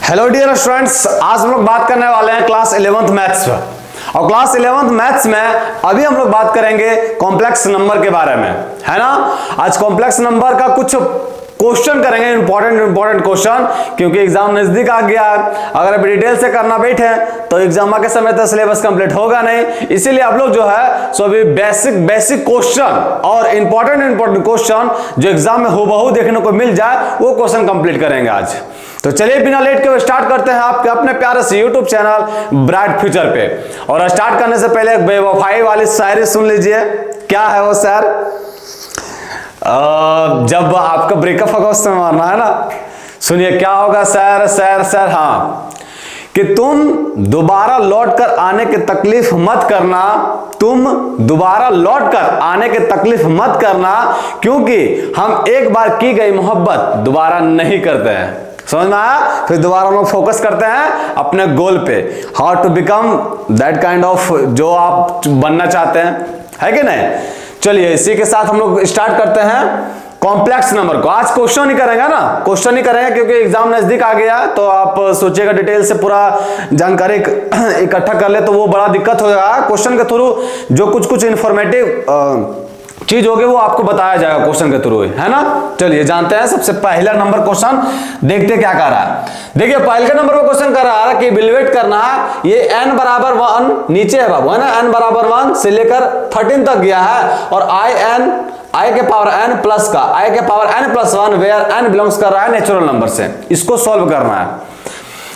Hello dear students, आज हम लोग बात करने वाले हैं क्लास 11th मैथ्स पर। और क्लास 11th मैथ्स में अभी हम लोग बात करेंगे कॉम्प्लेक्स नंबर के बारे में, है ना। आज कॉम्प्लेक्स नंबर का कुछ क्वेश्चन करेंगे, इंपॉर्टेंट क्वेश्चन, क्योंकि एग्जाम नजदीक आ गया है। अगर आप डिटेल से करना बैठे तो एग्जाम के समय तक सिलेबस कंप्लीट होगा नहीं, इसीलिए आप लोग जो है सो अभी बेसिक क्वेश्चन और इंपॉर्टेंट क्वेश्चन जो एग्जाम में हूबहू देखने को मिल जाए वो क्वेश्चन कंप्लीट करेंगे आज। तो चलिए बिना लेट के स्टार्ट करते हैं आपके अपने प्यारे से यूट्यूब चैनल ब्राइट फ्यूचर पे। और स्टार्ट करने से पहले एक बेवफाई वाली शायरी सुन लीजिए। क्या है वो सर? जब आपका ब्रेकअप होगा उस समय मारना है ना। सुनिए क्या होगा सर। सर हाँ, कि तुम दोबारा लौट कर आने की तकलीफ मत करना, तुम दोबारा लौट कर आने की तकलीफ मत करना, क्योंकि हम एक बार की गई मोहब्बत दोबारा नहीं करते हैं। समझ में आया? फिर दोबारा हम लोग फोकस करते हैं अपने गोल पे, how to become that kind of जो आप बनना चाहते हैं, है कि नहीं। चलिए इसी के साथ हम लोग स्टार्ट करते हैं कॉम्प्लेक्स नंबर को। आज क्वेश्चन ही करेंगे ना, क्वेश्चन ही करेंगे क्योंकि एग्जाम नजदीक आ गया। तो आप सोचिएगा डिटेल से पूरा जानकारी इकट्ठा कर ले तो वो बड़ा दिक्कत हो जाएगा। क्वेश्चन के थ्रू जो कुछ इंफॉर्मेटिव चीज होगी वो आपको बताया जाएगा क्वेश्चन के थ्रू, है ना। चलिए जानते हैं सबसे पहला नंबर क्वेश्चन, देखते क्या कर रहा है। देखिए पहले नंबर पर क्वेश्चन कर रहा है कि इवैल्यूएट करना है, ये n बराबर 1 नीचे है बाबू, है ना। n बराबर 1 से लेकर 13 तक गया है और i के पावर n प्लस का i के power n plus 1 where n belongs कर रहा है नेचुरल नंबर से, इसको सॉल्व करना है।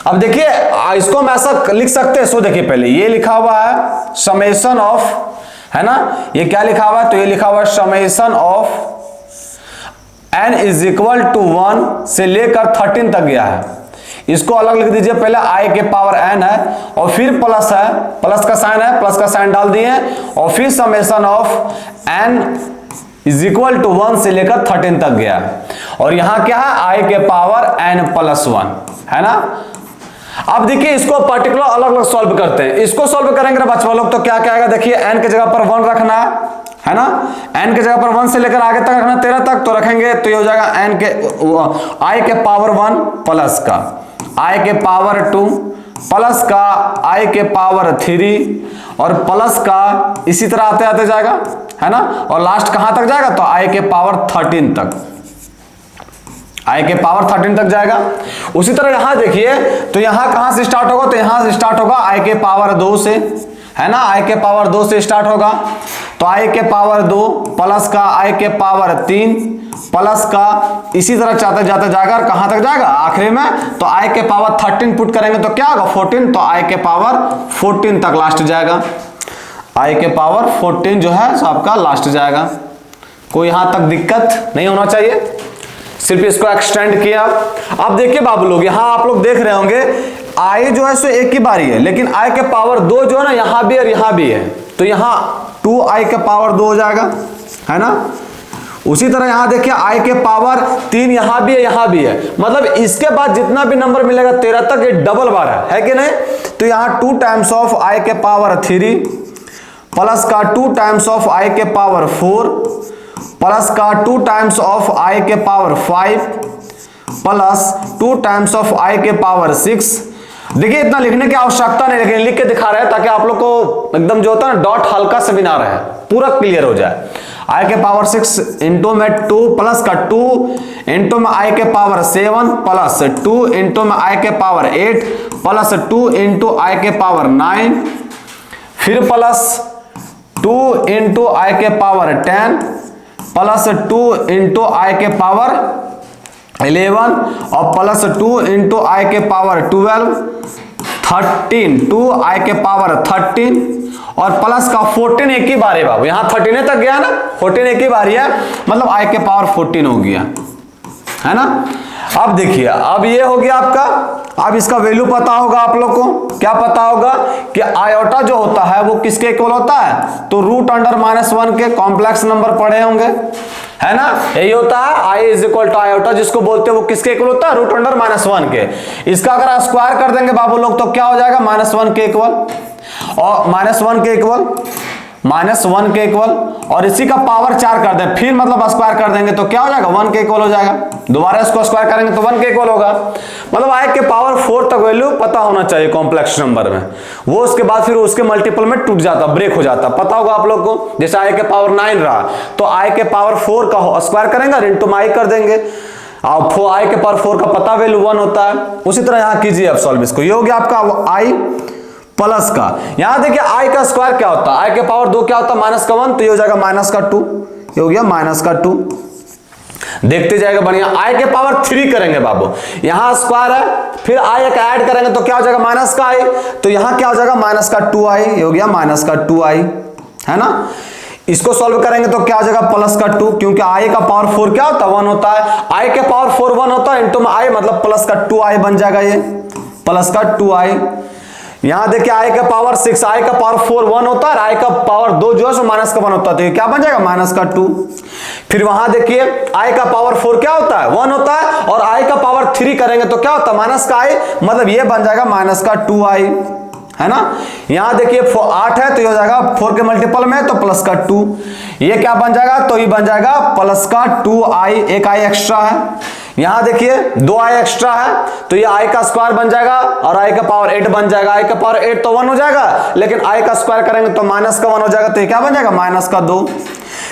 अब देखिए इसको हम ऐसा लिख सकते हैं। सो देखिए पहले ये लिखा हुआ है समेशन ऑफ, है ना। ये क्या लिखा हुआ है? तो ये लिखा हुआ है summation of n is equal to 1 से लेकर 13 तक गया है। इसको अलग लिख दीजिए, पहले i के पावर n है और फिर प्लस है, प्लस का साइन है, प्लस का साइन डाल दिए और फिर summation of n is equal to 1 से लेकर 13 तक गया है। और यहां क्या है? i के पावर n प्लस 1, है ना। अब देखिए इसको पर्टिकुलर अलग अलग सॉल्व करते हैं। इसको सॉल्व करेंगे ना बच्चों लोग तो क्या क्या आएगा? देखिए n के जगह पर 1 रखना है ना। n के जगह पर 1 से लेकर आगे तक रखना 13 तक, तो रखेंगे तो ये हो जाएगा n के i के पावर 1 प्लस का i के पावर 2 प्लस का i के पावर 3 और प्लस का इसी तरह आते आते जाएगा, है ना। और लास्ट कहां तक जाएगा? तो i के पावर 13 तक, i के पावर 13 तक जाएगा। उसी तरह यहां देखिए तो यहां कहां से स्टार्ट होगा? तो यहां से स्टार्ट होगा i के पावर 2 से, है ना। i के पावर 2 से स्टार्ट होगा तो i के पावर 2 प्लस का i के पावर 3 प्लस का इसी तरह जाते जाते जाएगा। और कहां तक जाएगा? आखिरी में तो i के पावर 13 पुट करेंगे तो क्या होगा? 14, तो i के पावर 14 तक लास्ट जाएगा। i के पावर 14 जो है सो आपका लास्ट जाएगा। कोई यहां तक दिक्कत नहीं होना चाहिए, सिर्फ इसको एक्सटेंड किया। अब देखिए बाबू लोग, यहां आप लोग देख रहे होंगे i जो है सो एक ही बारी है, लेकिन i के पावर 2 जो है ना यहां भी और यहां भी है, तो यहां 2i के पावर 2 हो जाएगा, है ना। उसी तरह यहां देखिए i के पावर 3 यहां भी है यहां भी है, मतलब इसके बाद जितना भी नंबर मिलेगा 13 तक ये डबल बार है कि नहीं। तो यहां 2 टाइम्स ऑफ i के पावर 3 प्लस का 2 टाइम्स ऑफ i के पावर 4 प्लस का 2 टाइम्स ऑफ i के power 5 plus 2 times of i के पावर 6। देखिए इतना लिखने की आवश्यकता नहीं, लेकिन लिख के दिखा रहे हैं ताकि आप लोग को एकदम जो होता है ना डॉट हल्का से भी ना रहे, पूरा क्लियर हो जाए। i के पावर 6 इंटू में 2 प्लस का 2 इंटू में i के पावर 7 प्लस 2 इंटू में i के पावर 8 प्लस 2 इंटू i के पावर 9 फिर प्लस 2 इंटू i के पावर 10 प्लस 2 इंटू i के पावर 11 और प्लस 2 इंटू i के पावर 12 13 2i के पावर 13 और प्लस का 14 एक ही बार है बाबू। यहां 13 तक गया ना, 14 एक ही बार है, मतलब i के पावर 14 हो गया, है ना। अब देखिए अब ये हो गया आपका। अब इसका वैल्यू पता होगा आप लोग को, क्या पता होगा कि आयोटा जो होता है वो किसके इक्वल होता है? तो रूट अंडर -1 के कॉम्प्लेक्स नंबर पढ़े होंगे, है ना। यही होता है i is equal to iota, जिसको बोलते हैं वो किसके इक्वल होता है? रूट अंडर -1 के। इसका अगर स्क्वायर कर देंगे बाबू लोग तो क्या हो जाएगा? -1 के इक्वल, और -1 के इक्वल -1 के इक्वल, और इसी का पावर 4 कर दें, फिर मतलब स्क्वायर कर देंगे तो क्या हो जाएगा 1 के इक्वल हो जाएगा। दोबारा इसको स्क्वायर करेंगे तो 1 के इक्वल होगा। मतलब i के पावर 4 तक वैल्यू पता होना चाहिए कॉम्प्लेक्स नंबर में, वो उसके बाद फिर उसके मल्टीपल में टूट जाता, ब्रेक हो जाता, पता होगा आप लोग को। जैसे i के पावर 9 रहा तो i के पावर 4 का स्क्वायर करेंगे, इंटू में i कर देंगे, अब i के पावर 4 का पता वैल्यू 1 होता है। उसी तरह यहां कीजिए अब सॉल्व इसको, ये हो गया आपका i प्लस का, यहां देखिए i का स्क्वायर क्या होता है, i के पावर 2 क्या होता है -1, तो ये हो जाएगा -2, ये हो गया -2। देखते जाएगा बढ़िया। i के पावर 3 करेंगे बाबू, यहां स्क्वायर है, फिर i एक ऐड करेंगे तो क्या हो जाएगा -i, तो यहां क्या हो जाएगा -2i, ये हो गया -2i, है ना। इसको सॉल्व करेंगे तो क्या हो जाएगा +2, क्योंकि i का पावर 4 क्या होता है 1 होता है, i के पावर 4 1 होता है, इंटू में i मतलब +2i बन जाएगा, ये +2i। यहां देखिए i का पावर 6, i का पावर 4 1 होता है, i का पावर 2 जो है सो -1 होता है, तो ये क्या बन जाएगा -2। फिर वहां देखिए i का पावर 4 क्या होता है 1 होता है, और i का पावर 3 करेंगे तो क्या होता है -i, मतलब ये बन जाएगा -2i, है ना। यहां देखिए 8 है तो ये हो जाएगा 4 के मल्टीपल में तो +2, ये क्या बन जाएगा, तो ये बन जाएगा +2i, एक i एक्स्ट्रा है। यहां देखिए 2i एक्स्ट्रा है तो ये i का स्क्वायर बन जाएगा, और i का पावर 8 बन जाएगा, i का पावर 8 तो 1 हो जाएगा, लेकिन i का स्क्वायर करेंगे तो -1 हो जाएगा, तो ये क्या बन जाएगा -2।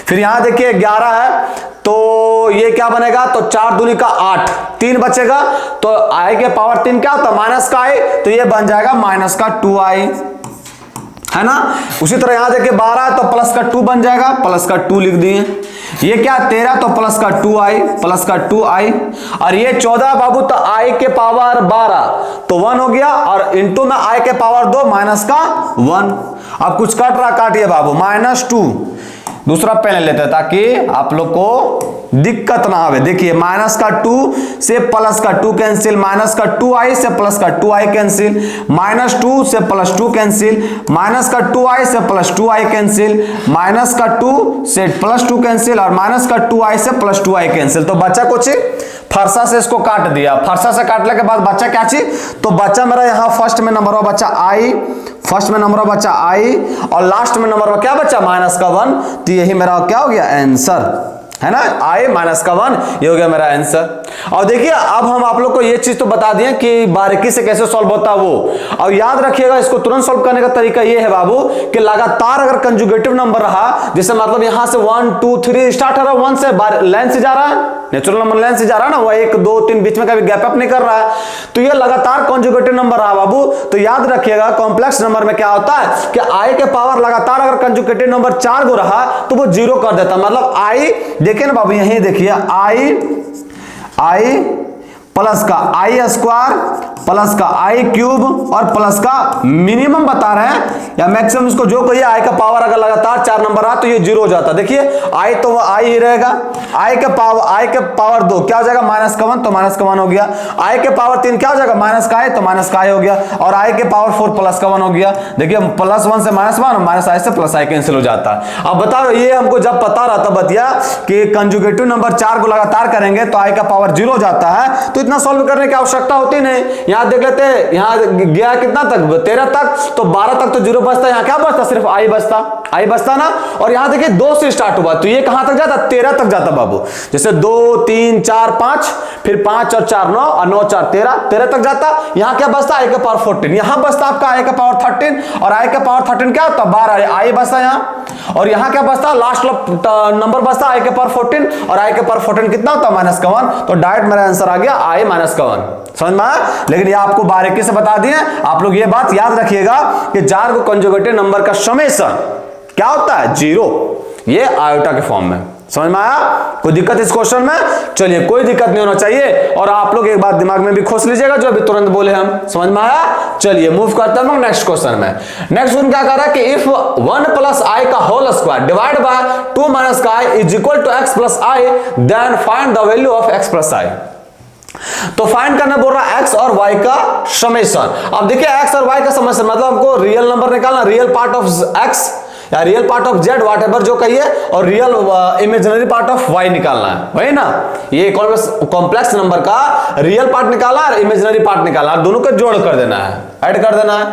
फिर यहां देखिए 11 है तो ये क्या बनेगा, तो 4 दूनी का 8, 3 बचेगा, तो i के पावर 3 क्या होता है -i, तो ये बन जाएगा -2i, है ना। उसी तरह यहां देखिए 12 तो +2 बन जाएगा, +2 लिख दिए। ये क्या 13 तो +2i, और ये 14 बाबू तो i के पावर 12 तो 1 हो गया, और इंटू में i के पावर 2 -1। अब कुछ कट रहा, काटिए बाबू, -2 दूसरा पेन लेते हैं ताकि आप लोग को दिक्कत ना आवे। देखिए -2 से +2 कैंसिल, -2i से +2i कैंसिल, -2 से +2 कैंसिल, -2i से +2i कैंसिल, -2 से +2 कैंसिल, और -2i से +2i कैंसिल। तो बच्चा कुछ फरसा से इसको काट दिया, फरसा से काटने के बाद बच्चा क्या चीज, तो बच्चा मेरा यहाँ फर्स्ट में नंबर हुआ बच्चा i, फर्स्ट में नंबर बच्चा i, और लास्ट में नंबर क्या बच्चा -1, तो यही मेरा क्या हो गया आंसर, है ना, i -1, ये हो गया मेरा आंसर। और देखिए अब हम आप लोग को ये चीज तो बता दिए कि बारीकी से कैसे सॉल्व होता है वो, और याद रखिएगा इसको तुरंत सॉल्व करने का तरीका ये है बाबू कि लगातार अगर कंजुगेटिव नंबर रहा, जैसे मतलब यहां से 1 2 3 स्टार्ट हो रहा है, 1 से लाइन से जा रहा है, नेचुरल नंबर लाइन से जा रहा है ना, वो 1 2 3 बीच में कभी गैप अप नहीं कर रहा है, तो ये लगातार कंजुगेटिव नंबर रहा बाबू। तो याद रखिएगा कॉम्प्लेक्स नंबर में क्या होता है कि i के पावर लगातार अगर कंजुगेटिव नंबर 4 गो रहा तो वो 0 कर देता, मतलब i देखिए ना बाबू, यही देखिए i प्लस का i स्क्वायर प्लस का i क्यूब और प्लस का मिनिमम बता रहे हैं या मैक्सिमम, इसको जो कहिए i का पावर अगर लगातार 4 नंबर आ तो ये 0 हो जाता है। देखिए i तो i ही रहेगा, i के पावर 2 क्या हो जाएगा -1, तो -1 हो गया, i के पावर 3 क्या हो जाएगा -i, तो -i हो गया, और i के पावर 4 +1 हो गया। देखिए +1 से -1 और -i से +i कैंसिल हो जाता है। अब बताओ ये हमको जब पता रहता बतिया कि कंजुगेटिव नंबर 4 को लगातार करेंगे तो i का पावर 0 हो जाता है, तो इतना सॉल्व करने की आवश्यकता होती नहीं। यहां देख लेते हैं, यहां गया कितना तक 13 तक, तो 12 तक तो 0 बचता, यहां क्या बचता सिर्फ i बचता ना, और यहां देखिए 2 से स्टार्ट हुआ तो ये कहां तक जाता 13 तक जाता बाबू, जैसे 2 3 4 5 फिर 5 और 4 9 और 9 4 13 तक जाता। यहां क्या बचता i का पावर 14, यहां बचता आपका i का पावर 13, और i का पावर 13 क्या होता 12 i बचता यहां, और यहां क्या बचता लास्ट नंबर बचता i के पावर 14, और i के पावर 14 कितना होता -1, तो डायरेक्ट मेरा आंसर आ गया i -1। समझ में आया? लेकिन ये आपको बारीकी से बता दिए, आप लोग ये बात याद रखिएगा कि 4 को कंजुगेटिव नंबर का समेशन क्या होता है 0, ये आयोटा के फॉर्म में। समझ में आया? कोई दिक्कत इस क्वेश्चन में? चलिए कोई दिक्कत नहीं होना चाहिए, और आप लोग एक बात दिमाग में भी खोस लीजिएगा जो अभी तुरंत बोले हम। समझ में आया? चलिए मूव करते हैं नेक्स्ट क्वेश्चन में। नेक्स्ट क्वेश्चन क्या कह रहा है कि इफ 1 + i का whole square divide by 2 - i is equal to x + i, then find the value of x + i। तो फाइंड करना बोल रहा है x और y का समेशन। अब देखिए x और y का समेशन मतलब हमको रियल नंबर निकालना, रियल पार्ट ऑफ x या real part of Z whatever जो कहिए, और real imaginary part of Y निकालना है, वही ना। ये कॉम्प्लेक्स नंबर का रियल पार्ट निकाला और इमेजिनरी पार्ट निकाला, दोनों को जोड़ कर देना है, ऐड कर देना है।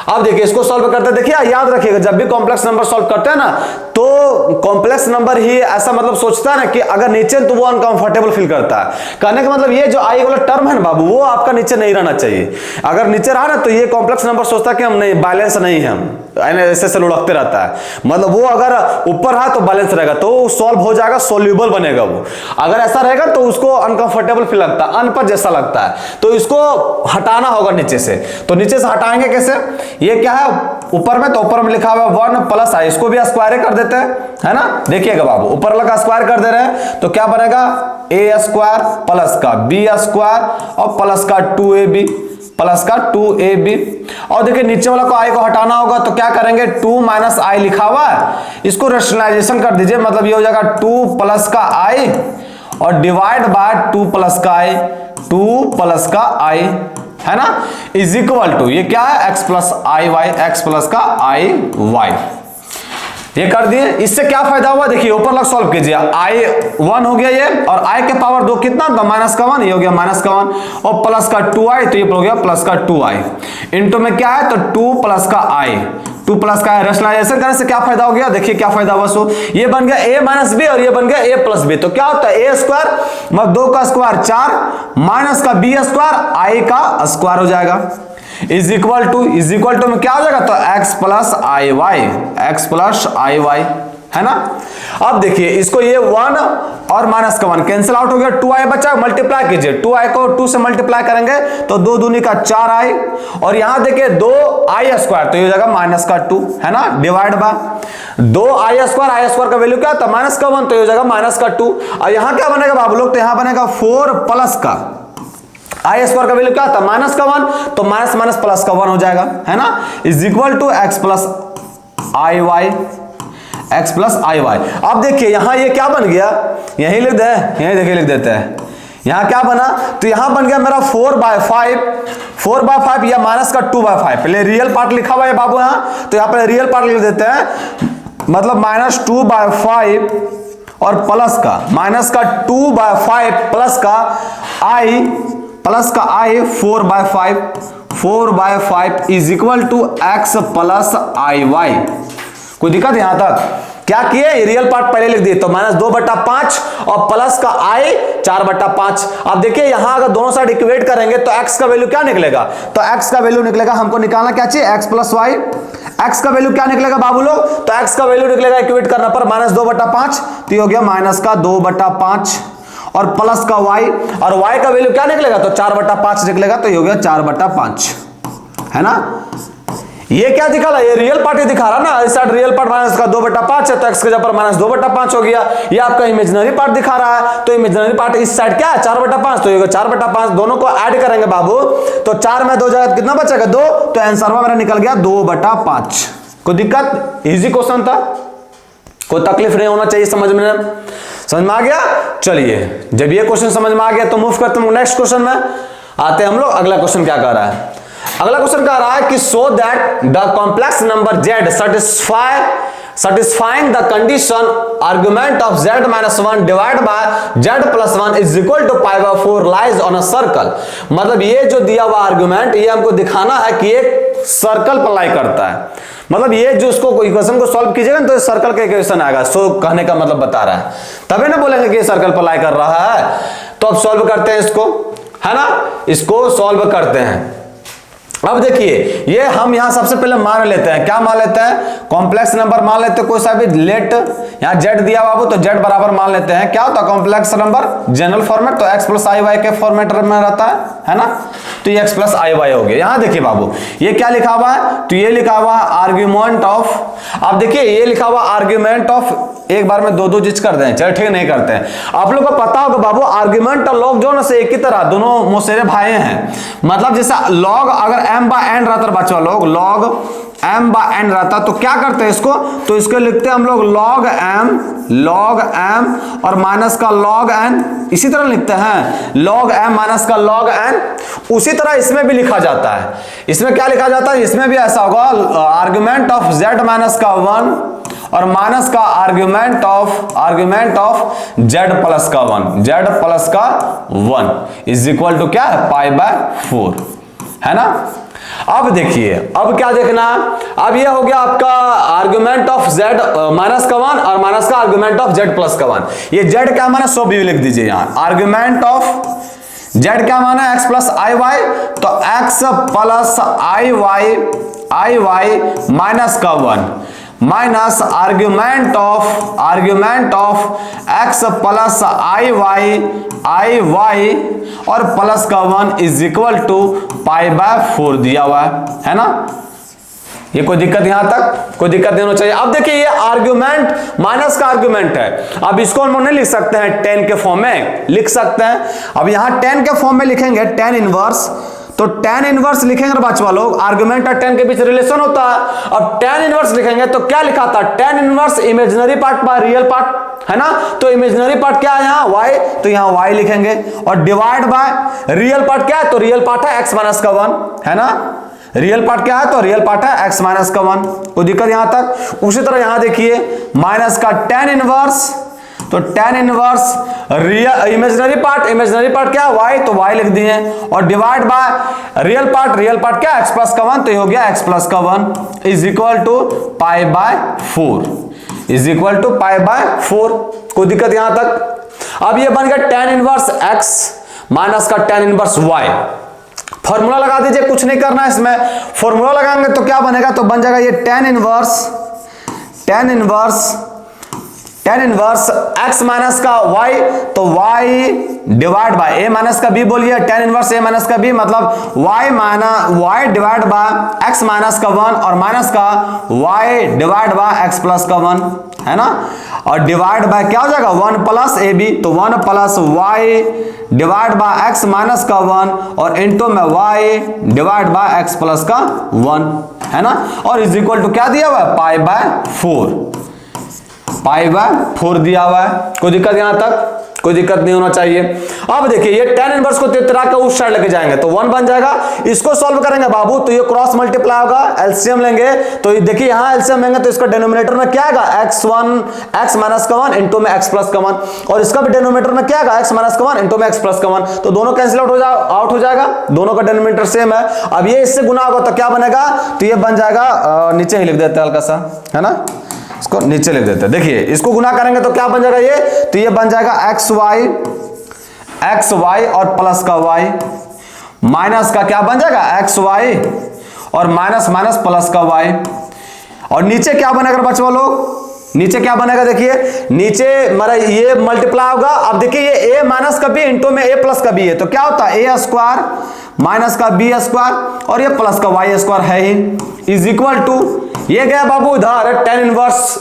अब देखिए इसको सॉल्व करते हैं, देखिए याद रखिएगा जब भी कॉम्प्लेक्स नंबर सॉल्व करते हैं ना, तो कॉम्प्लेक्स नंबर ही ऐसा मतलब सोचता है ना कि अगर नीचे तो वो अनकंफर्टेबल फील करता है। कहने का मतलब ये जो आई वाला टर्म है ना बाबू, वो आपका नीचे नहीं रहना चाहिए। अगर नीचे रहा ना तो ये कॉम्प्लेक्स नंबर सोचता है कि हम नहीं, बैलेंस नहीं है, हम ऐसे लुढ़कते रहता है। मतलब वो अगर ऊपर है तो बैलेंस रहेगा, तो सॉल्व हो जाएगा, सोल्यूबल बनेगा वो। अगर ऐसा रहेगा तो उसको अनकंफर्टेबल फील लगता है, अनपढ़ जैसा लगता है, तो इसको हटाना होगा नीचे से। तो नीचे से हटाएंगे कैसे, ये क्या है ऊपर में, तो ऊपर में लिखा हुआ 1 प्लस आई, इसको भी स्क्वायर कर देते हैं, है ना। देखिएगा बाबू ऊपर वाला का स्क्वायर कर दे रहे हैं, तो क्या बनेगा ए स्क्वायर प्लस का बी स्क्वायर और प्लस का 2ab प्लस का 2ab। और देखिए नीचे वाला को आई को हटाना होगा, तो क्या करेंगे 2 माइनस आई लिखा हुआ है, इसको रेशनलाइजेशन कर दीजिए, मतलब ये हो जाएगा 2 प्लस का आई और डिवाइड बाय 2 प्लस का आई, 2 प्लस का आई, है ना, इज इक्वल टू ये क्या है x plus I Y, X plus का आई वाई। ये कर दिए, इससे क्या फायदा हुआ देखिए, ऊपर लग सॉल्व कीजिए, आई 1 हो गया ये, और आई के पावर 2 कितना था, माइनस का 1, ये हो गया माइनस का 1, और प्लस का 2i, तो ये हो गया प्लस का 2i, इनटू में क्या है तो 2 प्लस का i, 2 प्लस का रेशनलाइजेशन करने से क्या फायदा हो गया, देखिए क्या फायदा हुआ। सो ये बन गया a माइनस बी और ये बन गया a प्लस बी, तो क्या होता है a स्क्वायर मतलब 2 का स्क्वायर 4 माइनस का b स्क्वायर i का स्क्वायर हो जाएगा, इज इक्वल टू में क्या हो जाएगा तो x plus I Y, X plus I Y, है ना। अब देखिए इसको ये 1 और माइनस का 1 कैंसिल आउट हो गया, 2i बचा, मल्टीप्लाई कीजिए, 2i को 2 से मल्टीप्लाई करेंगे तो 2 दूनी का 4i, और यहां देखिए 2i स्क्वायर, तो ये हो जाएगा माइनस का 2, है ना, divide by 2i square, I square का वैल्यू क्या था माइनस का 1, तो ये हो जाएगा माइनस का 2, और यहां क्या बनेगा बाबू लोग, तो यहां बनेगा 4 प्लस का आई स्क्वायर का वैल्यू क्या था माइनस का 1, तो माइनस माइनस प्लस का 1 हो जाएगा, है ना, is equal to X plus I Y, X plus I Y. अब देखिए यहां ये क्या बन गया, यही लिख दे, यही देखिए लिख देते हैं, यहां क्या बना, तो यहां बन गया मेरा 4/5 या माइनस का 2/5, पहले रियल पार्ट लिखा हुआ है बाबू यहां, तो यहां पर रियल पार्ट लिख देते हैं, मतलब माइनस 2/5 और प्लस का माइनस का 2/5 प्लस का I 4/5 is equal to X plus I Y. कोई दिक्कत यहां तक, क्या किए रियल पार्ट पहले लिख दिए, तो माइनस 2/5 और प्लस का आई 4/5। अब देखिए यहां अगर दोनों साइड इक्वेट करेंगे तो x का वैल्यू क्या निकलेगा, तो x का वैल्यू निकलेगा, हमको निकालना क्या चाहिए x प्लस वाई, x का वैल्यू क्या निकलेगा बाबू लोग, तो x का वैल्यू निकलेगा इक्वेट करने पर माइनस 2/5, तो ये हो गया माइनस का 2/5 और प्लस का y, और y का वैल्यू क्या निकलेगा तो 4/5 निकलेगा, तो ये हो गया 4/5, है ना। ये क्या दिखा रहा है, ये रियल पार्ट ही दिखा रहा ना, इस साइड रियल पार्ट माइनस का 2/5 है, तो x के जगह पर माइनस 2/5 हो गया। ये आपका इमेजिनरी पार्ट दिखा रहा है, तो इमेजिनरी पार्ट इस साइड क्या है 4/5, तो ये 4/5, दोनों को ऐड करेंगे बाबू, तो 4 में 2 जगह कितना बचेगा 2, तो आंसर मेरा निकल गया 2/5। कोई दिक्कत, इजी क्वेश्चन था, कोई तकलीफ नहीं होना चाहिए, समझ में आ गया। चलिए जब ये क्वेश्चन समझ में आ गया तो मूव करते हैं नेक्स्ट क्वेश्चन में, आते हैं हम लोग। अगला क्वेश्चन क्या कह रहा है, अगला क्वेश्चन कह रहा है कि so that the complex number z satisfying the condition argument of z minus 1 divided by z plus 1 is equal to pi/4 lies on a circle। मतलब ये जो दिया हुआ आर्गुमेंट, ये हमको दिखाना है कि एक सर्कल पर लाई करता है, मतलब ये जो इसको इक्वेशन को सॉल्व कीजिएगा तो सर्कल का इक्वेशन आएगा। सो कहने का मतलब बता रहा है, तभी ना बोलेंगे कि ये सर्कल पर लाई कर रहा है। तो अब सॉल्व करते हैं इसको, है ना, इसको सॉल्व करते हैं। अब देखिए ये हम यहां सबसे पहले मान लेते हैं, क्या मान लेते हैं, कॉम्प्लेक्स नंबर मान लेते हैं, कोई सा भी लेट, यहां z दिया बाबू तो z बराबर मान लेते हैं, क्या होता है कॉम्प्लेक्स नंबर जनरल फॉर्मेट, तो x प्लस आई वाई के फॉर्मेट में रहता है ना, तो ये x प्लस आई वाई हो गया। यहां देखिए बाबू ये क्या लिखा हुआ है, तो ये लिखा हुआ है आर्ग्यूमेंट ऑफ, अब देखिए ये लिखा हुआ आर्ग्यूमेंट ऑफ, एक बार में दो चीज कर दें, चलो ठीक नहीं करते हैं। आप लोग को पता होगा बाबू आर्ग्यूमेंट और लॉग जो ना से एक ही तरह, दोनों मौसेरे भाई हैं, मतलब जैसा लॉग अगर m/n रहता है बच्चों, लोग लॉग m/n रहता तो क्या करते हैं इसको, तो इसको लिखते हैं हम लोग log m और माइनस का log n, इसी तरह लिखते हैं log m माइनस का log n। उसी तरह इसमें भी लिखा जाता है, इसमें क्या लिखा जाता है, इसमें भी ऐसा होगा आर्गुमेंट ऑफ z माइनस का 1 और माइनस का आर्ग्यूमेंट ऑफ जेड प्लस का 1, जेड प्लस का 1 इज इक्वल टू क्या है, पाई बाय 4, है ना। अब देखिए, अब क्या देखना, अब ये हो गया आपका आर्गुमेंट ऑफ जेड माइनस का 1 और माइनस का आर्गुमेंट ऑफ जेड प्लस का 1। ये जेड क्या माना, सो भी लिख दीजिए यहां, आर्गुमेंट ऑफ जेड क्या माना, एक्स प्लस आई वाई, तो X plus I Y minus का 1 minus argument of X plus I Y और प्लस का 1 is equal to pi by 4 दिया हुआ है ना। ये कोई दिक्कत यहां तक, कोई दिक्कत नहीं होना चाहिए। अब देखिए ये आर्ग्यूमेंट माइनस का आर्ग्यूमेंट है, अब इसको हम नहीं लिख सकते हैं 10 के फॉर्म में, लिख सकते हैं। अब यहां 10 के फॉर्म में लिखेंगे tan इनवर्स, तो tan इनवर्स लिखेंगे बच्चों लोग, आर्गुमेंट और tan के बीच रिलेशन होता है। अब tan इनवर्स लिखेंगे तो क्या लिखा था, tan inverse imaginary part by real part, है ना। तो इमेजिनरी पार्ट क्या है यहाँ y, तो यहाँ y लिखेंगे और डिवाइड बाय रियल पार्ट क्या है, तो रियल पार्ट है x माइनस का 1, है ना। रियल पार्ट क्या है, तो रियल पार्ट है x माइनस का 1, कोई दिक्कत यहां तक। उसी तरह यहां देखिए माइनस का tan इनवर्स, तो tan inverse real imaginary part क्या है y, तो y लिख दिए और डिवाइड बाय रियल पार्ट क्या है x प्लस का 1, तो ये हो गया x प्लस का 1 is equal to pi by 4, is equal to pi by 4, कोई दिक्कत यहां तक। अब ये बन गया tan इनवर्स x माइनस का tan इनवर्स y। फॉर्मूला लगा दीजिए, कुछ नहीं करना है इसमें, फॉर्मूला लगाएंगे तो क्या बनेगा, तो बन जाएगा ये tan इनवर्स x माइनस का y, तो y divide by a minus का b बोलिए, tan इनवर्स a माइनस का b मतलब y divide by x minus का 1 और माइनस का y divide by x plus का 1, है ना। और डिवाइड बाय क्या हो जाएगा 1 प्लस ए बी, तो 1 plus y divide by x minus का 1 और इनटू में y divide by x plus का 1, है ना। और इज इक्वल टू क्या दिया हुआ है, पाई बाय 4 दिया हुआ है, कोई दिक्कत यहां तक, कोई दिक्कत नहीं होना चाहिए। अब देखिए ये tan इनवर्स को तितरा के उस साइड लेके जाएंगे तो 1 बन जाएगा, इसको सॉल्व करेंगे बाबू तो ये क्रॉस मल्टीप्लाई होगा, एलसीएम लेंगे तो देखिए यहां एलसीएम लेंगे तो इसका डिनोमिनेटर में क्या आएगा, x माइनस का 1 इनटू में x प्लस का 1 और इसका भी डिनोमिनेटर में क्या आएगा, x माइनस का 1 इनटू में x प्लस का 1, तो दोनों कैंसिल आउट हो जाएगा, दोनों का डिनोमिनेटर सेम है। अब ये इससे गुना होगा तो क्या बनेगा, तो ये बन जाएगा, नीचे ही लिख देते हैं हल्का सा, है ना, इसको नीचे लिख देते हैं। देखिए इसको गुना करेंगे तो क्या बन जाएगा ये, तो ये बन जाएगा एक्स वाई और प्लस का y माइनस का क्या बन जाएगा एक्स वाई और माइनस माइनस प्लस का y और नीचे क्या बनेगा बच्चों लोग, नीचे क्या बनेगा, देखिए नीचे मेरा ये मल्टीप्लाई होगा। अब देखिए ये a माइनस का b इंटू में a प्लस का b है तो क्या होता है a स्क्वायर माइनस का b स्क्वायर और ये प्लस का y स्क्वायर है ही इज इक्वल टू, ये गया बाबू इधर tan इनवर्स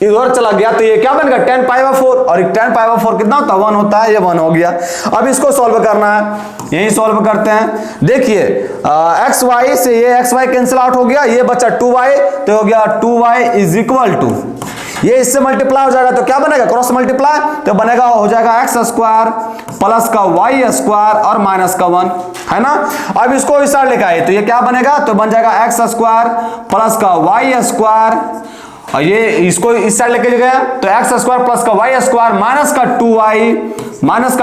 इधर चला गया तो ये क्या बन गया tan पाई बाय 4 और tan पाई बाय 4 कितना होता है 1 होता है, ये 1 हो गया। अब इसको सॉल्व करना है, यही सॉल्व करते हैं। देखिए एक्स वाई से ये एक्स वाई कैंसिल आउट हो गया, ये बचा 2y तो हो गया 2y इज इक्वल टू, ये इससे मल्टीप्लाई हो जाएगा तो क्या बनेगा क्रॉस मल्टीप्लाई, तो बनेगा हो जाएगा एक्स स्क्वायर प्लस का y स्क्वायर और माइनस का 1, है ना। अब इसको इस साइड लेकर आए तो ये क्या बनेगा, तो बन जाएगा एक्स स्क्वायर प्लस का y स्क्वायर और ये इसको इस साइड लेके गया तो एक्स स्क्वायर प्लस का y स्क्वायर माइनस का 2y माइनस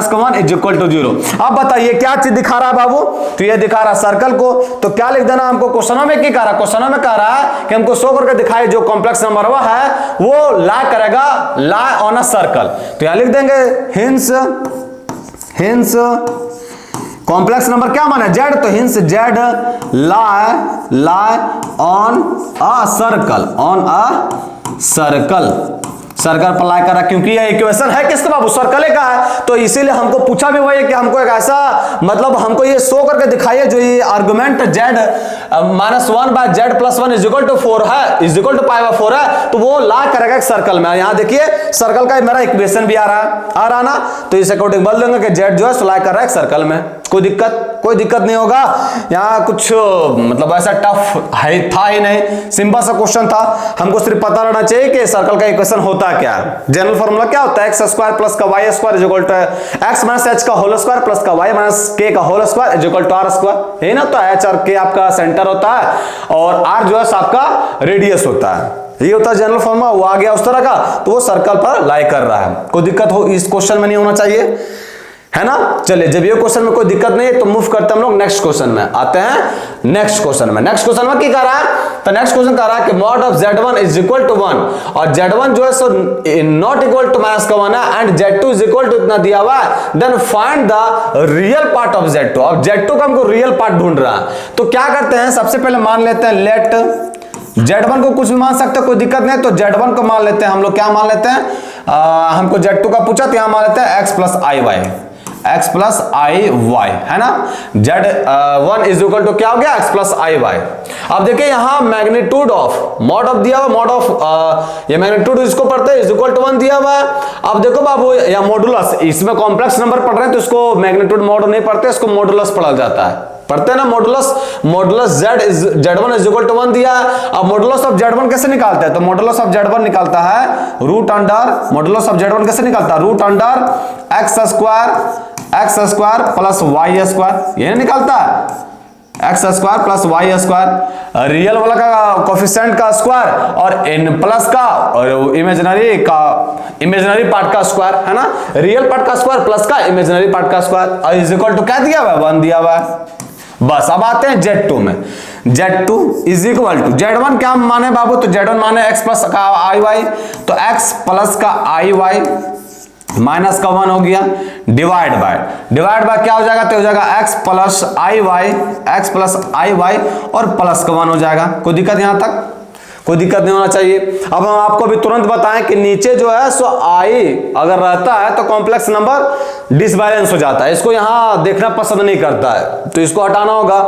का 1 इज इक्वल टू 0। अब बताइए क्या चीज दिखा रहा है बाबू, तो ये दिखा रहा सर्कल को, तो क्या लिख देना हमको, क्वेश्चनों में क्या कह रहा, क्वेश्चनों में कह रहा है कि हमको शो करके दिखाए जो कॉम्प्लेक्स नंबर वो है वो लाई करेगा, लाई ऑन अ सर्कल, तो यहां लिख देंगे हिंस कॉम्प्लेक्स नंबर क्या माना जेड, तो hints Z lie on a circle पर लाई करा, क्योंकि ये इक्वेशन है किसका बाबू, सर्कल का है, तो इसीलिए हमको पूछा भी वही है कि हमको एक ऐसा मतलब हमको ये शो करके दिखाइए जो ये argument Z minus 1 by Z plus 1 is equal to 4 है, is equal to pi by 4 है, तो वो ला करेगा एक सर्कल में। यहाँ देखिए सर्कल का मेरा इक्वेशन भी आ रहा ना, तो इस अकॉर्डिंग बोल देंगे कि जेड जो है ला कर रहा है एक सर्कल में। कोई दिक्कत नहीं होगा। यहाँ कुछ मतलब ऐसा टफ है था ही नहीं, सिंपल सा क्वेश्चन था। हमको सिर्फ पता रहना चाहिए कि सर्कल का इक्वेशन होता क्या है। जनरल फॉर्मूला क्या होता है, एक्स स्क्वायर प्लस का y square is equal to x minus h का होल स्क्वायर प्लस का वाई माइनस के का whole square is equal to r square, है ना। तो एच और के आपका सेंटर होता है और आर जो है आपका रेडियस होता है। ये होता है जनरल फॉर्मूला। वो आ गया उस तरह का, तो वो सर्कल पर लाई कर रहा है। कोई दिक्कत हो इस क्वेश्चन में नहीं होना चाहिए, है ना। चलिए, जब ये क्वेश्चन में कोई दिक्कत नहीं है तो मूव करते हैं हम लोग नेक्स्ट क्वेश्चन में। आते हैं नेक्स्ट क्वेश्चन में। नेक्स्ट क्वेश्चन में क्या कह रहा है, तो नेक्स्ट क्वेश्चन कह रहा है कि mod of z1 is equal to 1 और z1 जो है सो नॉट इक्वल टू माइनस का 1 है and z2 is equal to इतना दिया हुआ है, then find the real part of z2। अब z2 का हमको रियल पार्ट ढूंढ रहा है, तो क्या करते हैं, सबसे पहले मान लेते हैं लेट z1 को कुछ भी मान सकते हैं, कोई दिक्कत नहीं। तो z1 को मान लेते हैं हम लोग, क्या मान लेते हैं, हमको z2 का पूछा तो यहां मान लेते हैं x प्लस आई वाई, है ना। z1 इज इक्वल टू क्या हो गया, x प्लस आई वाई। अब देखिए यहां मैग्नीट्यूड ऑफ मॉड ऑफ दिया हुआ, मॉड ऑफ ये मैग्नीट्यूड इसको पढ़ते हैं इज इक्वल टू 1 दिया हुआ है। अब देखो बाबू या मॉडुलस, इसमें कॉम्प्लेक्स नंबर पढ़ रहे हैं तो इसको मैग्नीट्यूड मॉड नहीं पढ़ते, इसको मॉडुलस पढ़ा जाता है। पढ़ते हैं ना modulus z1 is equal to 1 दिया है। अब मॉडुलस ऑफ z1 कैसे निकालते हैं, तो मॉडुलस ऑफ z1 निकालता है root under, modulus of z1 कैसे निकालता है, root under x square plus y square, ये निकालता है x square plus y square, real वाला का कोफिशिएंट का स्क्वायर और इन प्लस का और इमेजिनरी पार्ट का स्क्वायर, है ना। रियल पार्ट का स्क्वायर प्लस का इमेजिनरी पार्ट का स्क्वायर और इज इक्वल टू क्या दिया हुआ है, 1 दिया हुआ है। बस अब आते हैं z2 में। z2 is equal to z1 क्या माने बाबू, तो z1 माने x प्लस का आई वाई, तो x प्लस का आई वाई माइनस का 1 हो गया, डिवाइड बाय क्या हो जाएगा, तो हो जाएगा x प्लस आई वाई और प्लस का 1 हो जाएगा। कोई दिक्कत यहां तक, कोई दिक्कत नहीं होना चाहिए। अब हम आपको भी तुरंत बताएं कि नीचे जो है सो आई अगर रहता है तो कॉम्प्लेक्स नंबर डिसबैलेंस हो जाता है, इसको यहां देखना पसंद नहीं करता है, तो इसको हटाना होगा।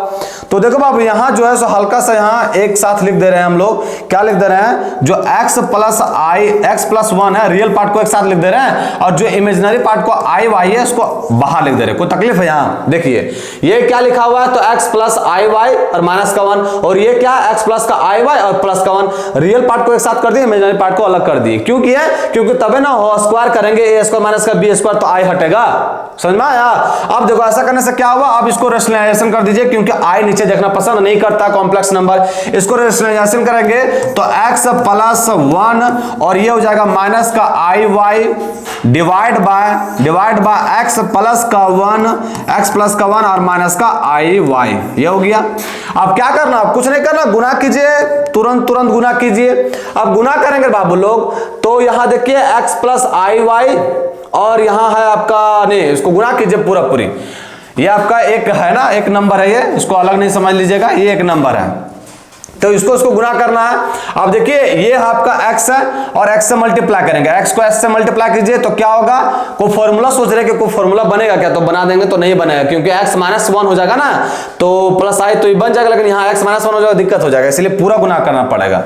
तो देखो बाबू यहां जो है सो हल्का सा यहां एक साथ लिख दे रहे हैं हम लोग, क्या लिख दे रहे हैं, जो x प्लस 1 है रियल पार्ट को एक साथ लिख दे रहे हैं और जो इमेजिनरी पार्ट को आई वाई है उसको बाहर लिख दे रहे हैं। कोई तकलीफ है यहाँ, देखिए ये क्या लिखा हुआ है, तो x प्लस आई वाई और माइनस का 1 और ये क्या x प्लस का आई वाई और प्लस का 1, रियल पार्ट को एक साथ कर दिए, इमेजिनरी पार्ट को अलग कर दिए। क्यों किया, क्योंकि तबे ना हो स्क्वायर करेंगे a स्क्वायर माइनस का b स्क्वायर तो i हटेगा, समझ में आया। अब देखो ऐसा करने से क्या हुआ, अब इसको रेशनलाइजेशन कर दीजिए क्योंकि i नीचे देखना पसंद नहीं करता कॉम्प्लेक्स नंबर, इसको रेशनलाइजेशन करेंगे तो x प्लस 1 और ये हो जाएगा माइनस का i y divide by x plus का 1 और माइनस का आई वाई, ये हो गया। अब क्या करना, अब कुछ नहीं करना, गुना कीजिए, तुरंत गुना कीजिए। अब गुना करेंगे बाबू लोग तो यहां देखिए x प्लस आई वाई और यहां है आपका, नहीं इसको गुना कीजिए पूरी, ये आपका एक है ना, एक नंबर है ये, इसको अलग नहीं समझ लीजिएगा, ये एक नंबर है तो इसको गुना करना है। अब देखिए ये आपका x है और x से मल्टीप्लाई करेंगे, x को s से मल्टीप्लाई कीजिए तो क्या होगा, कोई फॉर्मूला सोच रहे कि कोई फॉर्मूला बनेगा क्या, तो बना देंगे तो नहीं बनेगा क्योंकि x माइनस 1 हो जाएगा ना, तो प्लस आई तो ये बन जाएगा, लेकिन यहाँ x माइनस 1 हो जाएगा, दिक्कत हो जाएगा, इसलिए पूरा गुना करना पड़ेगा।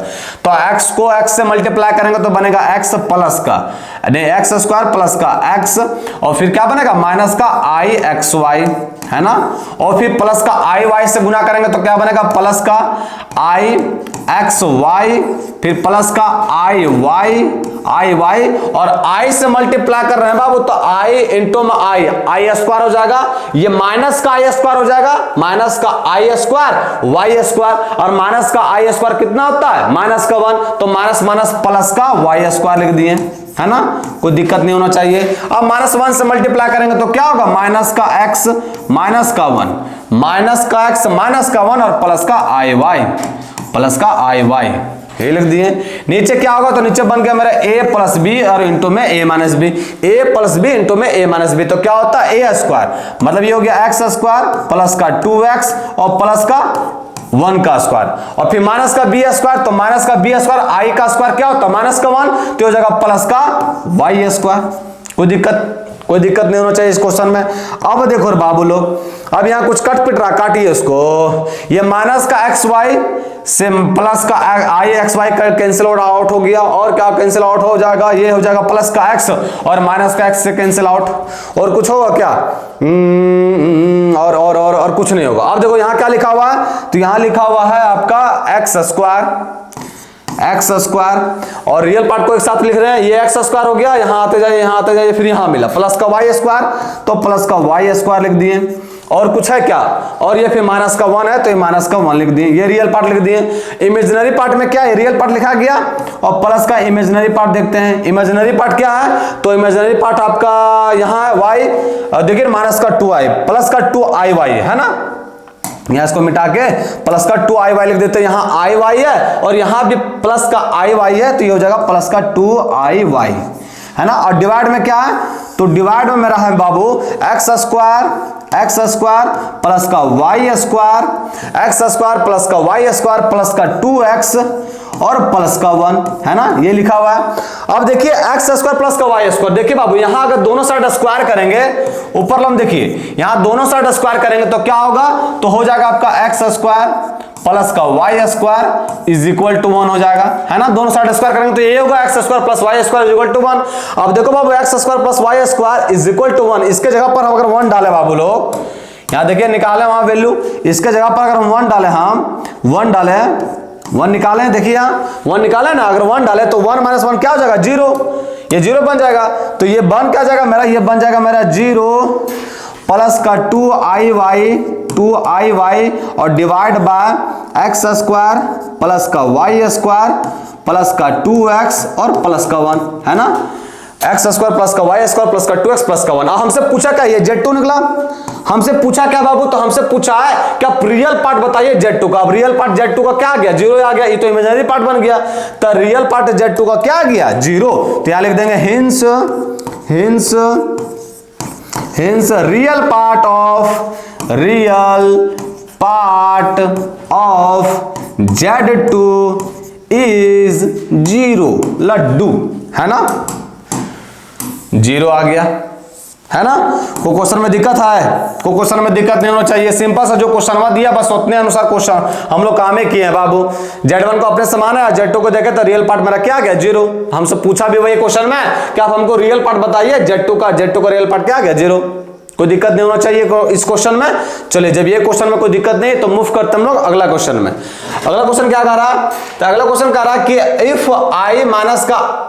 तो x को x से मल्टीप्लाई करेंगे तो बनेगा x प्लस का एक्स स्क्वायर प्लस का x और फिर क्या बनेगा माइनस का आई एक्स वाई, है ना, और फिर प्लस का आई वाई से गुना करेंगे तो क्या बनेगा प्लस का आई एक्स वाई, फिर प्लस का आई वाई और आई से मल्टीप्लाई कर रहे हैं बाबू तो आई इंटू में आई स्क्वायर हो जाएगा, ये माइनस का आई स्क्वायर हो जाएगा, माइनस का आई स्क्वायर वाई स्क्वायर और माइनस का आई स्क्वायर कितना होता है माइनस का 1, तो माइनस प्लस का वाई स्क्वायर लिख दिए, है ना, कोई दिक्कत नहीं होना चाहिए। अब माइनस 1 से मल्टीप्लाई करेंगे तो क्या होगा माइनस का x माइनस का 1 माइनस का 1 और प्लस का आई वाई ये लिख दिए। नीचे क्या होगा तो नीचे बन गया मेरा a प्लस बी और इंटू में a minus b, a plus b into में a माइनस बी, तो क्या होता है a स्क्वायर, मतलब ये हो गया x स्क्वायर प्लस का 2x और प्लस का 1 का स्क्वायर और फिर माइनस का बी स्क्वायर, तो माइनस का बी स्क्वायर आई का स्क्वायर क्या होता है माइनस का 1 तो हो जाएगा प्लस का वाई स्क्वायर। कोई दिक्कत कोई दिक्कत नहीं होना चाहिए इस क्वेश्चन में। अब देखो बाबू लोग, अब यहाँ कुछ कट पिट रहा, काटिए उसको। ये माइनस का एक्स वाई से प्लस का आई एक्स वाई कैंसिल आउट हो गया, और क्या कैंसिल आउट हो जाएगा, ये हो जाएगा प्लस का एक्स और माइनस का एक्स से कैंसिल आउट, और कुछ होगा क्या? और कुछ नहीं होगा। अब देखो यहाँ क्या लिखा हुआ है, तो यहाँ लिखा हुआ है आपका एक्स स्क्वायर, और रियल पार्ट को एक साथ लिख रहे हैं, ये एक्स स्क्वायर हो गया, यहाँ आते जाइए, फिर यहाँ मिला प्लस का वाई स्क्वायर, तो प्लस का वाई स्क्वायर लिख दिए। और कुछ है क्या? और ये फिर माइनस का 1 है तो ये माइनस का 1 लिख दिए, ये रियल पार्ट लिख दिए। इमेजिनरी पार्ट में क्या है, रियल पार्ट लिखा गया, और प्लस का इमेजिनरी पार्ट देखते हैं। इमेजिनरी पार्ट क्या है, तो इमेजिनरी पार्ट आपका यहाँ है वाई, देखिए माइनस का 2i प्लस का 2iy है ना, यहाँ इसको मिटा के प्लस का 2iy लिख देते हैं। यहाँ iy है और यहाँ भी प्लस का iy है, तो ये हो जाएगा प्लस का 2iy है ना। और डिवाइड में क्या है, तो डिवाइड में मेरा है बाबू एक्स स्क्वायर प्लस का y square, x square plus का वाई स्क्वायर प्लस का 2x और प्लस का 1 है ना, ये लिखा हुआ है। अब देखिए एक्स स्क्वायर प्लस का वाई स्क्वायर, देखिए बाबू यहाँ अगर दोनों साइड स्क्वायर करेंगे, ऊपर लम देखिए यहाँ दोनों साइड स्क्वायर करेंगे तो क्या होगा, तो हो जाएगा आपका एक्स स्क्वायर प्लस का y square is equal to 1 हो जाएगा, है ना। दोनों साइड स्क्वायर करेंगे तो ये होगा x square plus y square is equal to 1। अब देखो बाबू x square plus y square is equal to 1, इसके जगह पर हम अगर 1 डाले बाबू लोग, यहाँ देखिए निकाले वहां वैल्यू, इसके जगह पर अगर हम 1 डाले, हम 1 डाले 1 निकाले, देखिए यहाँ 1 निकाले ना, अगर 1 डाले तो 1 माइनस 1 क्या हो जाएगा, 0, ये 0 बन जाएगा, तो ये बन क्या जाएगा मेरा, ये बन जाएगा मेरा 0 प्लस का 2iy और divide bye x square plus का वाई स्क्वायर प्लस का 2x और प्लस का 1 है ना, एक्स स्क्वायर प्लस का वाई स्क्वायर प्लस का 2x प्लस का 1। अब हमसे पूछा क्या, ये Z2 निकला, हमसे पूछा क्या बाबू, तो हमसे पूछा है क्या रियल पार्ट बताइए Z2 का। अब रियल पार्ट Z2 का क्या आ गया, 0 आ गया, ये तो इमेजिनरी पार्ट बन गया, तो रियल पार्ट Z2 का क्या आ गया, 0। तो यहां लिख देंगे hence real part of Z2 is 0, लड्डू है ना, 0 आ गया है ना। को क्वेश्चन में दिक्कत है, को क्वेश्चन में दिक्कत नहीं होना चाहिए, सिंपल सा जो क्वेश्चन दिया बस उतने अनुसार क्वेश्चन हम लोग काम ही किए हैं बाबू। Z1 को अपने समान है, Z2 को देखे तो रियल पार्ट मेरा क्या गया, 0। हमसे पूछा भी वही क्वेश्चन में कि आप हमको रियल पार्ट बताइए Z2 का रियल पार्ट क्या गया, 0। कोई दिक्कत नहीं होना चाहिए इस क्वेश्चन में। चलिए जब ये क्वेश्चन में कोई दिक्कत नहीं तो मूव करते हम लोग अगला क्वेश्चन में। अगला क्वेश्चन क्या कह रहा, तो अगला क्वेश्चन कह रहा कि इफ आई माइनस का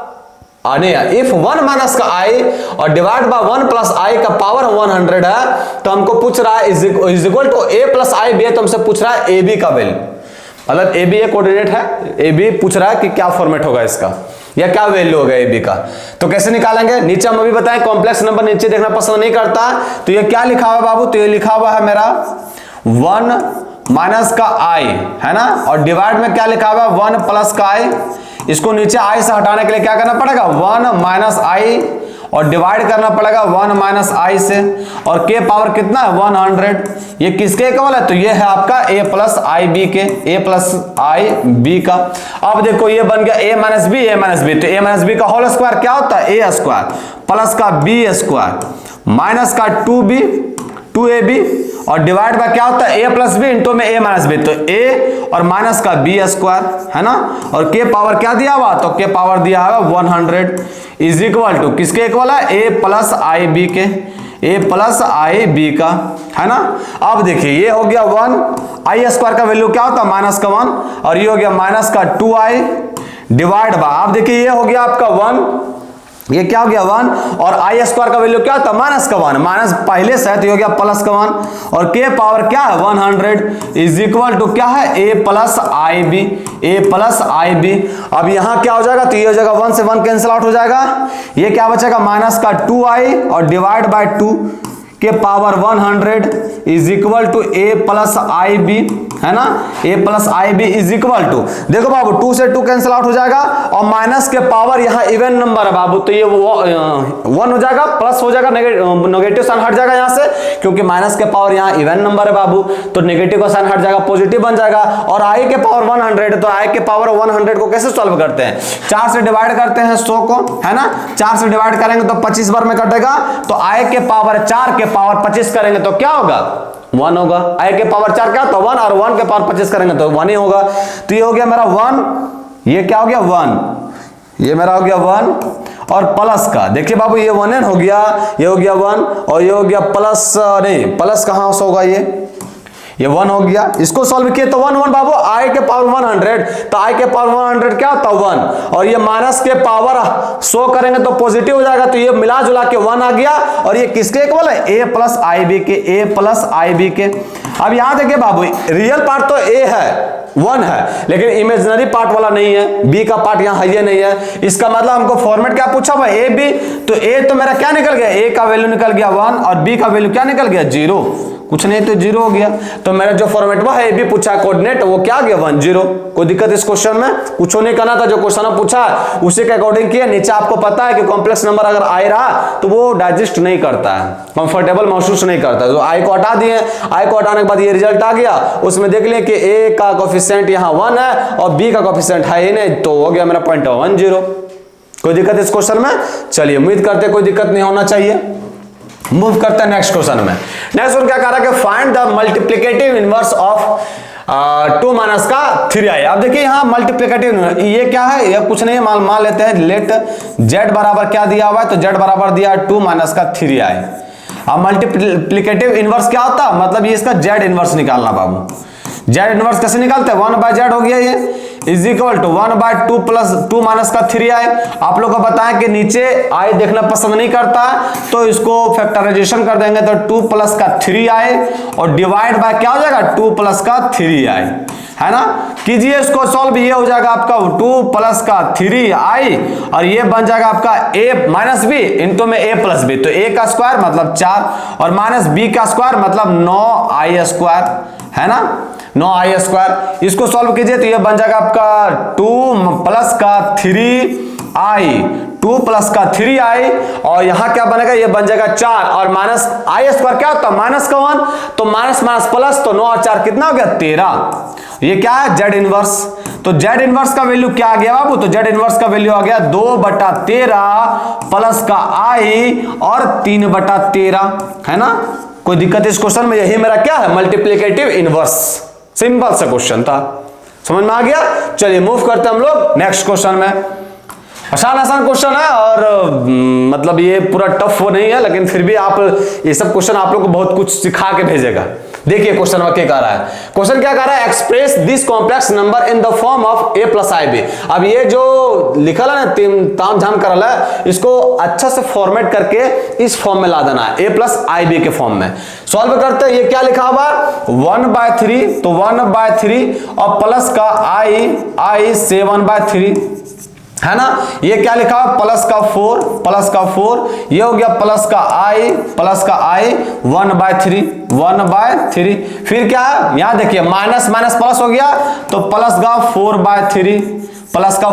इफ 1 माइनस का i और डिवाइड बाय 1 प्लस i का पावर 100 है, तो हमको पूछ रहा है is equal to a plus i b है, तो हमसे पूछ रहा है a b का वैल्यू, मतलब a b एक कोऑर्डिनेट है, a b पूछ रहा है कि क्या फॉर्मेट होगा इसका या क्या वैल्यू होगा a b का। तो कैसे निकालेंगे, नीचे हम अभी बताएं कॉम्प्लेक्स नंबर नीचे देखना पसंद नहीं करता, तो ये क्या लिखा हुआ है बाबू, तो ये लिखा हुआ है मेरा 1 माइनस का i है ना, और डिवाइड में क्या लिखा हुआ है 1 प्लस का i, इसको नीचे i से हटाने के लिए क्या करना पड़ेगा, 1 माइनस i और डिवाइड करना पड़ेगा 1 माइनस i से, और k पावर कितना है 100, ये किसके इक्वल है, तो ये है आपका a प्लस आई बी के, a प्लस आई बी का। अब देखो ये बन गया a माइनस बी, तो a माइनस बी का होल स्क्वायर क्या होता है, a स्क्वायर प्लस का b स्क्वायर माइनस का 2ab और डिवाइड बाय क्या होता है a प्लस बी इंटू में a माइनस बी, तो a और माइनस का b स्क्वायर है ना, और k पावर क्या दिया हुआ, तो k पावर दिया हुआ 100 इज इक्वल टू किसके इक्वल है, a प्लस आई बी के, a प्लस आई बी का है ना। अब देखिए ये हो गया 1, i स्क्वायर का वैल्यू क्या होता है माइनस का 1, और ये हो गया माइनस का 2i डिवाइड बाय, अब देखिए ये हो गया आपका 1, ये क्या हो गया 1, और आई स्क्वायर का वैल्यू क्या होता है माइनस का 1, माइनस पहले से है तो ये हो गया प्लस का 1, और के पावर क्या है 100 इज इक्वल टू क्या है a प्लस आई बी। अब यहाँ क्या हो जाएगा, तो ये हो जाएगा 1 से 1 कैंसिल आउट हो जाएगा, ये क्या बचेगा माइनस का 2i और डिवाइड बाय 2, के power 100 is equal to a plus i b, है ना, a plus i b is equal to, देखो बाबू 2 से 2 कैंसिल आउट हो जाएगा और माइनस के पावर यहाँ इवन नंबर है बाबू, तो ये 1 हो जाएगा, प्लस हो जाएगा, नेगेटिव साइन हट जाएगा यहाँ से, क्योंकि माइनस के पावर यहाँ इवन नंबर है बाबू, तो नेगेटिव का साइन हट जाएगा, पॉजिटिव बन जाएगा। और i के पावर 100, तो i के पावर 100 को कैसे सॉल्व करते हैं, 4 से डिवाइड करते हैं 100 को, है ना, 4 से डिवाइड करेंगे तो 25 बार में कटेगा, तो i के पावर 4 के पावर 25 करेंगे तो क्या होगा, 1 होगा। i के पावर 4 क्या तो 1, और 1 के पावर 25 करेंगे तो 1 ही होगा। तो ये हो गया मेरा 1, ये क्या हो गया 1, ये मेरा हो गया 1 और प्लस का, देखिए बाबू ये 1n हो गया, ये हो गया 1 और ये हो गया प्लस, नहीं प्लस कहां से होगा, ये 1 हो गया। इसको सॉल्व किए तो 1 1 बाबू, i के पावर 100, तो i के पावर 100 क्या होता है 1, और ये माइनस के पावर 100 करेंगे तो पॉजिटिव हो जाएगा, तो ये मिला जुला के 1 आ गया। और ये किसके इक्वल है, a प्लस आई बी के, a प्लस आई बी के। अब यहां देखिए बाबू, रियल पार्ट तो a है 1 है, लेकिन इमेजिनरी पार्ट वाला नहीं है, b का पार्ट यहाँ है नहीं है। इसका मतलब हमको फॉर्मेट क्या पूछा हुआ है, a b, तो a तो मेरा क्या निकल गया, a का वैल्यू निकल गया 1 और b का वैल्यू क्या निकल गया 0, कुछ नहीं तो 0 हो गया। तो मेरा जो फॉर्मेट है ए बी पूछा कोऑर्डिनेट, वो क्या गया 1 0। कोई दिक्कत इस क्वेश्चन में, कुछ नहीं करना था, जो क्वेश्चन पूछा उसी के अकॉर्डिंग किया। नीचे आपको पता है कि कॉम्प्लेक्स नंबर अगर आई रहा तो वो डाइजेस्ट नहीं करता है, कंफर्टेबल महसूस नहीं करता है, तो आई को हटा दिए, आई को हटाने के बाद ये रिजल्ट आ गया, उसमें देख लिया कि ए का कोफिशिएंट यहाँ 1 है और बी का कोफिशिएंट है ही नहीं, तो हो गया मेरा पॉइंट 1 0। कोई दिक्कत इस क्वेश्चन में, चलिए उम्मीद करते कोई दिक्कत नहीं होना चाहिए। मूव करते हैं नेक्स्ट क्वेश्चन में। नेक्स्ट क्वेश्चन क्या कह रहा है कि find the multiplicative inverse of 2 minus का 3i। अब देखिए यहाँ मल्टीप्लिकेटिव, ये क्या है, ये कुछ नहीं है, मान लेते हैं लेट z बराबर क्या दिया हुआ है, तो z बराबर दिया है 2 माइनस का 3i। अब मल्टीप्लिकेटिव इनवर्स क्या होता है, मतलब ये इसका z इनवर्स निकालना बाबू। z इनवर्स कैसे निकालते हैं, 1/z हो गया ये is equal to 1/2 plus 2 minus का 3i। आप लोग को बताएं कि नीचे i देखना पसंद नहीं करता, तो इसको फैक्टराइजेशन कर देंगे तो 2 प्लस का 3i और डिवाइड बाय क्या हो जाएगा 2 प्लस का 3i, है ना। कीजिए इसको सॉल्व, ये हो जाएगा आपका 2 प्लस का 3i और ये बन जाएगा आपका a माइनस बी इंटू में a प्लस बी, तो a का स्क्वायर मतलब 4 और माइनस b का स्क्वायर मतलब 9i स्क्वायर, है ना, 9i स्क्वायर। इसको सॉल्व कीजिए तो ये बन जाएगा आपका 2 प्लस का 3i, 2 प्लस का 3i और यहां क्या बनेगा, ये बन जाएगा 4 और माइनस i स्क्वायर क्या होता है माइनस का 1, तो माइनस माइनस प्लस, तो 9 और 4 कितना हो गया 13। ये क्या है z इनवर्स, तो z इनवर्स का वैल्यू क्या आ गया बाबू, तो z इनवर्स का वैल्यू आ गया 2/13 प्लस का i और 3/13, है ना। कोई दिक्कत इस क्वेश्चन में, यही मेरा क्या है मल्टीप्लिकेटिव इनवर्स, सिंपल सा क्वेश्चन था, समझ में आ गया। चलिए मूव करते हैं हम लोग नेक्स्ट क्वेश्चन में। आसान क्वेश्चन है और मतलब ये पूरा टफ नहीं है, लेकिन फिर भी आप ये सब क्वेश्चन आप लोग को बहुत कुछ सिखा के भेजेगा। देखिए क्वेश्चन में क्या कह रहा है, क्वेश्चन क्या कह रहा है, express this complex number in the form of a plus i b. अब ये जो लिखल है ना ताम झाम करल है, इसको अच्छा से फॉर्मेट करके इस फॉर्म में ला देना है, a प्लस आई बी के फॉर्म में। सॉल्व करते हैं, ये क्या लिखा हुआ 1/3, तो 1/3 और प्लस का i से 1/3, है ना। ये क्या लिखा प्लस का 4, ये हो गया प्लस का i 1/3, फिर क्या है यहां देखिए माइनस माइनस प्लस हो गया, तो प्लस का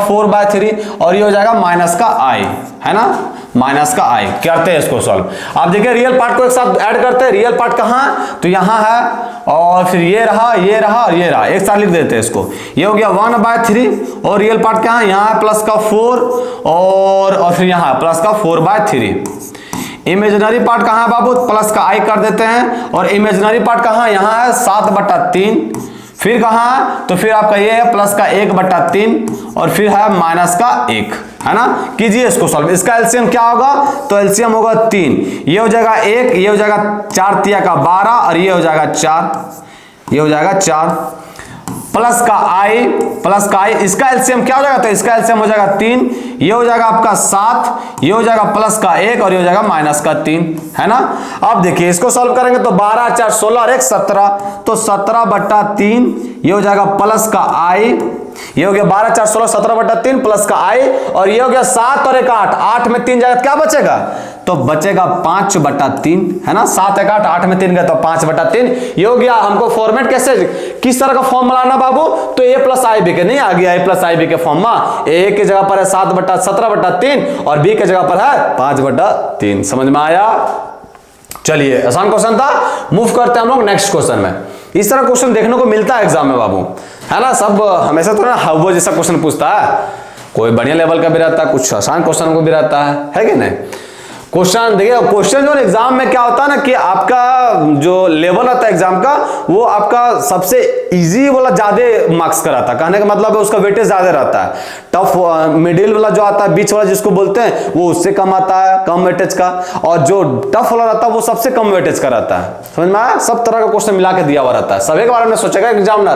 4/3 और ये हो जाएगा माइनस का i, है ना, माइनस का i। करते हैं इसको सॉल्व। आप देखिए रियल पार्ट को एक साथ ऐड करते हैं, रियल पार्ट कहां, तो यहां है और फिर ये रहा और ये रहा, एक साथ लिख देते हैं इसको। ये हो गया 1/3 और रियल पार्ट कहां है, यहाँ प्लस का 4 और फिर यहाँ प्लस का 4/3। इमेजिनरी पार्ट कहां है बाबू, प्लस का i कर देते हैं और इमेजिनरी पार्ट कहां, यहाँ है 7/3, फिर कहां, तो फिर आपका ये है प्लस का 1/3 और फिर है माइनस का 1, है ना। कीजिए इसको सॉल्व, इसका एलसीएम क्या होगा, तो एलसीएम होगा 3, ये हो जाएगा 1, ये हो जाएगा 4 तिया का 12 और ये हो जाएगा 4, ये हो जाएगा 4 प्लस का i, इसका एलसीएम क्या हो जाएगा, तो इसका एलसीएम हो जाएगा 3, ये हो जाएगा आपका 7, ये हो जाएगा प्लस का 1 और ये हो जाएगा माइनस का 3, है ना। अब देखिए इसको सॉल्व करेंगे तो 12 4 16 और 1 17, तो 17/3, ये हो जाएगा प्लस का i ये हो गया 12 4 16 17/3 प्लस का i, और ये हो गया 7 और 1 8, 8 में 3 जाएगा क्या बचेगा, तो बचेगा 5/3 है ना, 7 1 8, 8 में 3 गया तो 5/3। ये हो गया। हमको फॉर्मेट कैसे, किस तरह का फॉर्म बनाना बाबू, तो a प्लस आई बी के, नहीं आ गया a प्लस आई बी के फॉर्म में, a की जगह पर है 7/17/3 और b की जगह पर है 5/3। समझ में आया। चलिए आसान क्वेश्चन था, मूव करते हैं हम लोग नेक्स्ट क्वेश्चन में। इस तरह क्वेश्चन देखने को मिलता है एग्जाम में बाबू, है ना, सब हमेशा तो ना वो जैसा क्वेश्चन पूछता है, कोई बढ़िया लेवल का भी रहता है, कुछ आसान क्वेश्चन को भी रहता है कि नहीं। क्वेश्चन देखिए, क्वेश्चन जो एग्जाम में क्या होता है ना कि आपका जो लेवल आता है एग्जाम का, वो आपका सबसे इजी वाला ज्यादा मार्क्स का रहता है, कहने का मतलब है उसका वेटेज ज्यादा रहता है। टफ मिडिल वाला जो आता है, बीच वाला जिसको बोलते हैं, वो उससे कम आता है, कम वेटेज का, और जो टफ वाला रहता है वो सबसे कम वेटेज का रहता है। समझ में आया। सब तरह का क्वेश्चन मिला के दिया हुआ रहता है, सभी के बारे में सोचेगा एग्जामिनर,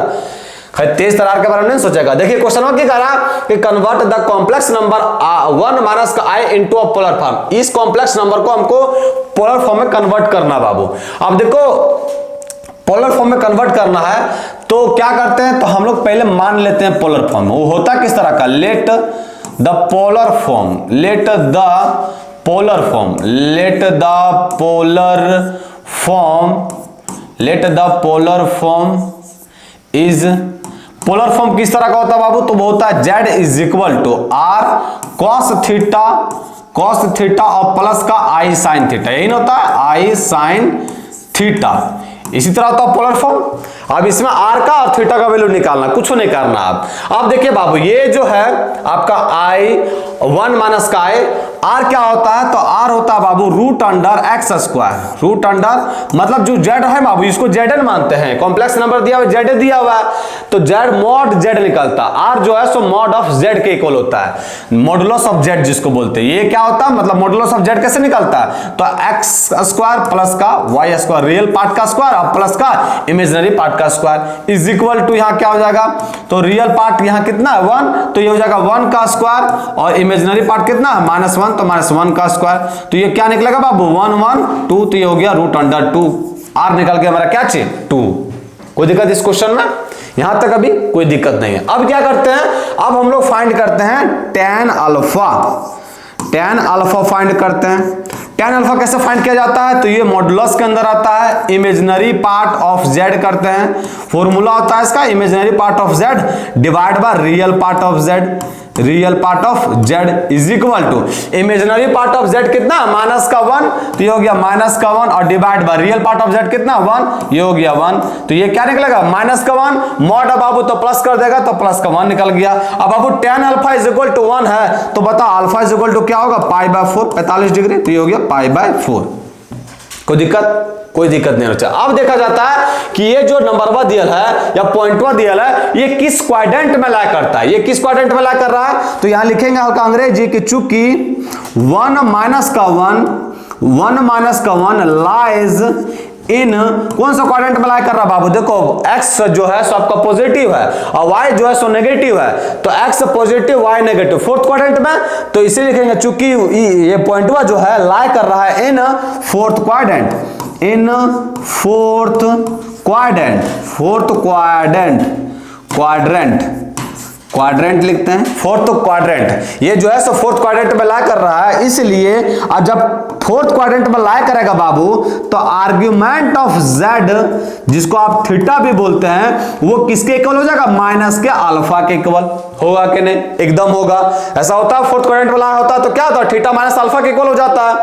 तेज तरार के बारे में नहीं सोचेगा। देखिए क्वेश्चन में क्या कह रहा कि convert the complex number 1 minus का i into a polar form. इस कॉम्प्लेक्स नंबर को हमको पोलर फॉर्म में कन्वर्ट करना बाबू। अब देखो पोलर फॉर्म में कन्वर्ट करना है तो क्या करते हैं, तो हम लोग पहले मान लेते हैं पोलर फॉर्म। वो होता किस तरह का, let the polar form, let the polar form, let the polar form, let the polar form is, polar form किस तरह का होता है बाबू, तो वो होता है z is equal to r cos theta और प्लस का i sin थीटा, यही होता है i sin थीटा। इसी तरह होता है पोलर फॉर्म। अब इसमें r का और थीटा का वैल्यू निकालना, कुछ नहीं करना। आप देखिए बाबू, ये जो है आपका i 1 माइनस का i, r क्या होता है, तो r होता है बाबू root under x square, root under मतलब जो z है बाबू इसको zn मानते हैं, कॉम्प्लेक्स नंबर दिया हुआ z दिया हुआ है तो z मॉड z निकलता है, r जो है सो मॉड ऑफ z के इक्वल होता है, मॉडुलस ऑफ z जिसको बोलते हैं। ये क्या होता है, मतलब मॉडुलस ऑफ z कैसे निकलता है, तो एक्स स्क्वायर प्लस का वाई स्क्वायर, रियल पार्ट का स्क्वायर और प्लस का इमेजिनरी पार्ट का स्क्वायर इज इक्वल टू, यहाँ क्या हो जाएगा, तो रियल पार्ट यहाँ कितना है 1, तो ये हो जाएगा 1 का स्क्वायर, और इमेजिनरी पार्ट कितना है -1, तो -1 का स्क्वायर, तो ये क्या निकलेगा बाबू 1 1 2, तो ये हो गया रूट अंडर 2, r निकल के हमारा क्या चाहिए 2। कोई दिक्कत इस क्वेश्चन में, यहां तक अभी कोई दिक्कत नहीं है। अब क्या करते हैं, अब हम लोग फाइंड करते हैं tan अल्फा फाइंड करते हैं। tan अल्फा कैसे फाइंड किया जाता है, तो ये मॉडुलस के अंदर आता है, इमेजिनरी पार्ट ऑफ z करते हैं, फॉर्मूला होता है इसका imaginary part of z divide by real part of z, real part of z is equal to imaginary part of z कितना माइनस का 1, तो ये हो गया माइनस का 1 और divide by real part of z कितना 1, ये हो गया 1, तो ये क्या निकलेगा माइनस का 1, मॉड अब बाबू तो प्लस कर देगा तो प्लस का 1 निकल गया। अब बाबू tan alpha is equal to 1 है तो बता अल्फा इज इक्वल टू क्या होगा π/4, 45 डिग्री, तो ये हो गया π/4। कोई दिक्कत नहीं होता। अब देखा जाता है कि ये जो नंबरवा दिया है या पॉइंटवा दिया है ये किस क्वाड्रेंट में लाई करता है, ये किस क्वाड्रेंट में लाई कर रहा है, तो यहां लिखेंगे हल्का अंग्रेजी कि चूंकि 1 माइनस का 1 लाइज इन कौन सा क्वाड्रेंट में लाई कर रहा है बाबू, देखो x जो है सो आपका पॉजिटिव है और y जो है सो नेगेटिव है, तो x positive y negative fourth quadrant में, तो इसे लिखेंगे चूंकि ये पॉइंटवा जो है लाई कर रहा है in fourth quadrant, in fourth quadrant लिखते हैं, फोर्थ क्वाड्रेंट, ये जो है सो फोर्थ क्वाड्रेंट में लाई कर रहा है, इसलिए अब जब फोर्थ क्वाड्रेंट में लाई करेगा बाबू तो आर्ग्यूमेंट ऑफ z जिसको आप थीटा भी बोलते हैं वो किसके इक्वल हो जाएगा, माइनस के अल्फा के इक्वल होगा कि नहीं, एकदम होगा। ऐसा होता है फोर्थ क्वाड्रेंट में लाई होता है तो क्या होता है थीटा माइनस अल्फा के इक्वल हो जाता है।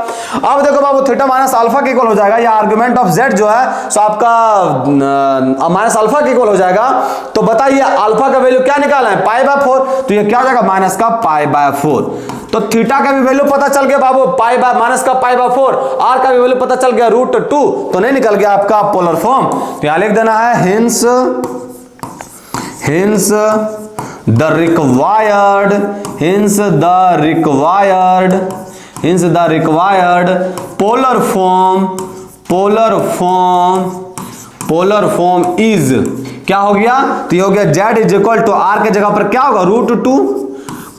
अब देखो बाबू थीटा माइनस अल्फा के इक्वल हो जाएगा, या आर्ग्यूमेंट ऑफ z जो है सो आपका माइनस अल्फा के इक्वल हो जाएगा, तो बताइए अल्फा का वैल्यू क्या निकालना है π/4, तो ये क्या हो जाएगा माइनस का π/4, तो थीटा का भी वैल्यू पता चल गया बाबू माइनस का π/4, r का भी वैल्यू पता चल गया √2, तो नहीं निकल गया आपका पोलर फॉर्म, तो यहां लिख देना है hence the required polar form is क्या हो गया, तो ये हो गया z is equal to r के जगह पर क्या होगा √2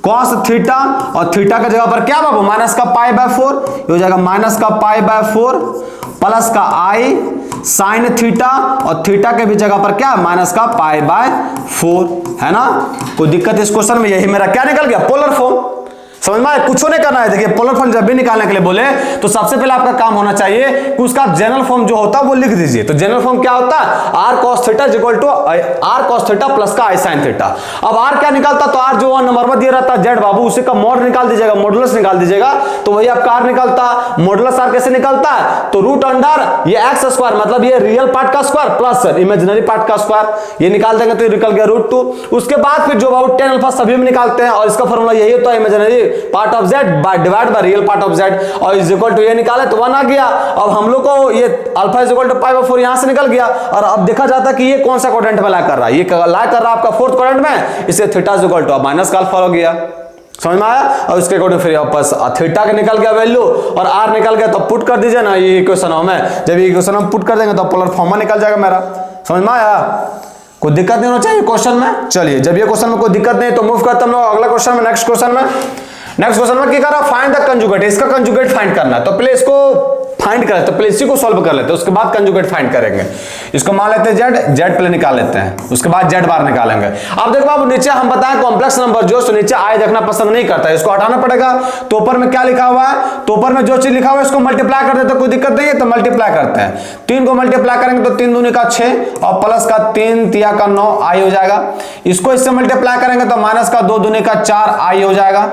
cos थीटा और थीटा के जगह पर क्या बाबू माइनस का π/4, ये हो जाएगा माइनस का π/4 प्लस का i साइन थीटा, और थीटा के भी जगह पर क्या माइनस का π/4, है ना। कोई दिक्कत इस क्वेश्चन में? यही मेरा क्या निकल गया, पोलर फॉर्म। समझ में? कुछ नहीं करना है। देखिए पोलर फॉर्म जब भी निकालने के लिए बोले तो सबसे पहले आपका काम होना चाहिए कि उसका जनरल फॉर्म जो होता है वो लिख दीजिए। तो जनरल फॉर्म क्या होता है, r cos theta equal to r cos theta plus का i sin थीटा। अब r क्या निकालता, तो r जो नंबर में दिया रहता है z बाबू, उसी का मॉड निकाल दीजिएगा, मॉडुलस निकाल दीजिएगा, तो वही आपका r निकलता। मॉडुलस r कैसे निकलता है, तो रूट अंडर ये x स्क्वायर, मतलब ये रियल पार्ट का स्क्वायर प्लस इमेजिनरी पार्ट का स्क्वायर, ये निकाल देंगे तो ये निकल गया √2। उसके बाद फिर जो बाबू tan अल्फा सभी में निकालते हैं, और इसका फॉर्मूला यही होता है, imaginary part of z divide by real part of z, और इज इक्वल टू ये निकाले तो 1 आ गया। अब हम लोग को ये अल्फा इज इक्वल टू π/4 यहां से निकल गया। और अब देखा जाता है कि ये कौन सा क्वाड्रेंट में ला कर रहा है, ये ला कर रहा है आपका फोर्थ क्वाड्रेंट में, इससे theta is equal to minus का अल्फा हो गया। समझ में आया? और इसके अकॉर्डिंग फिर वापस थीटा का निकल गया वैल्यू और r निकल गया, तो पुट कर दीजिए ना ये इक्वेशन में। जब ये इक्वेशन हम पुट कर देंगे तो पोलर फॉर्म में निकल जाएगा मेरा। समझ में आया? कोई दिक्कत नहीं होना चाहिए क्वेश्चन में। चलिए जब ये क्वेश्चन में कोई दिक्कत नहीं तो मूव करते हम लोग अगला क्वेश्चन में। नेक्स्ट क्वेश्चन में क्या कर रहा है, फाइंड द कंजुगेट। इसका कंजुगेट फाइंड करना है, तो पहले इसको फाइंड करें, तो पहले इसी को सॉल्व कर लेते हैं, उसके बाद कंजुगेट फाइंड करेंगे। इसको मान लेते हैं z पहले निकाल लेते हैं, उसके बाद z बार निकालेंगे। अब देखो अब नीचे हम बताएं कॉम्प्लेक्स नंबर जो तो नीचे i देखना पसंद नहीं करता है, इसको हटाना पड़ेगा। तो ऊपर में क्या लिखा हुआ है, तो ऊपर में जो चीज लिखा हुआ है इसको मल्टीप्लाई कर देते, कोई दिक्कत नहीं है, तो मल्टीप्लाई करते हैं। 3 को मल्टीप्लाई करेंगे तो 3 दूनी का 6 और प्लस का 3 तिया का 9 i हो जाएगा। इसको इससे मल्टीप्लाई करेंगे तो माइनस का 2 दूनी का 4 i हो जाएगा,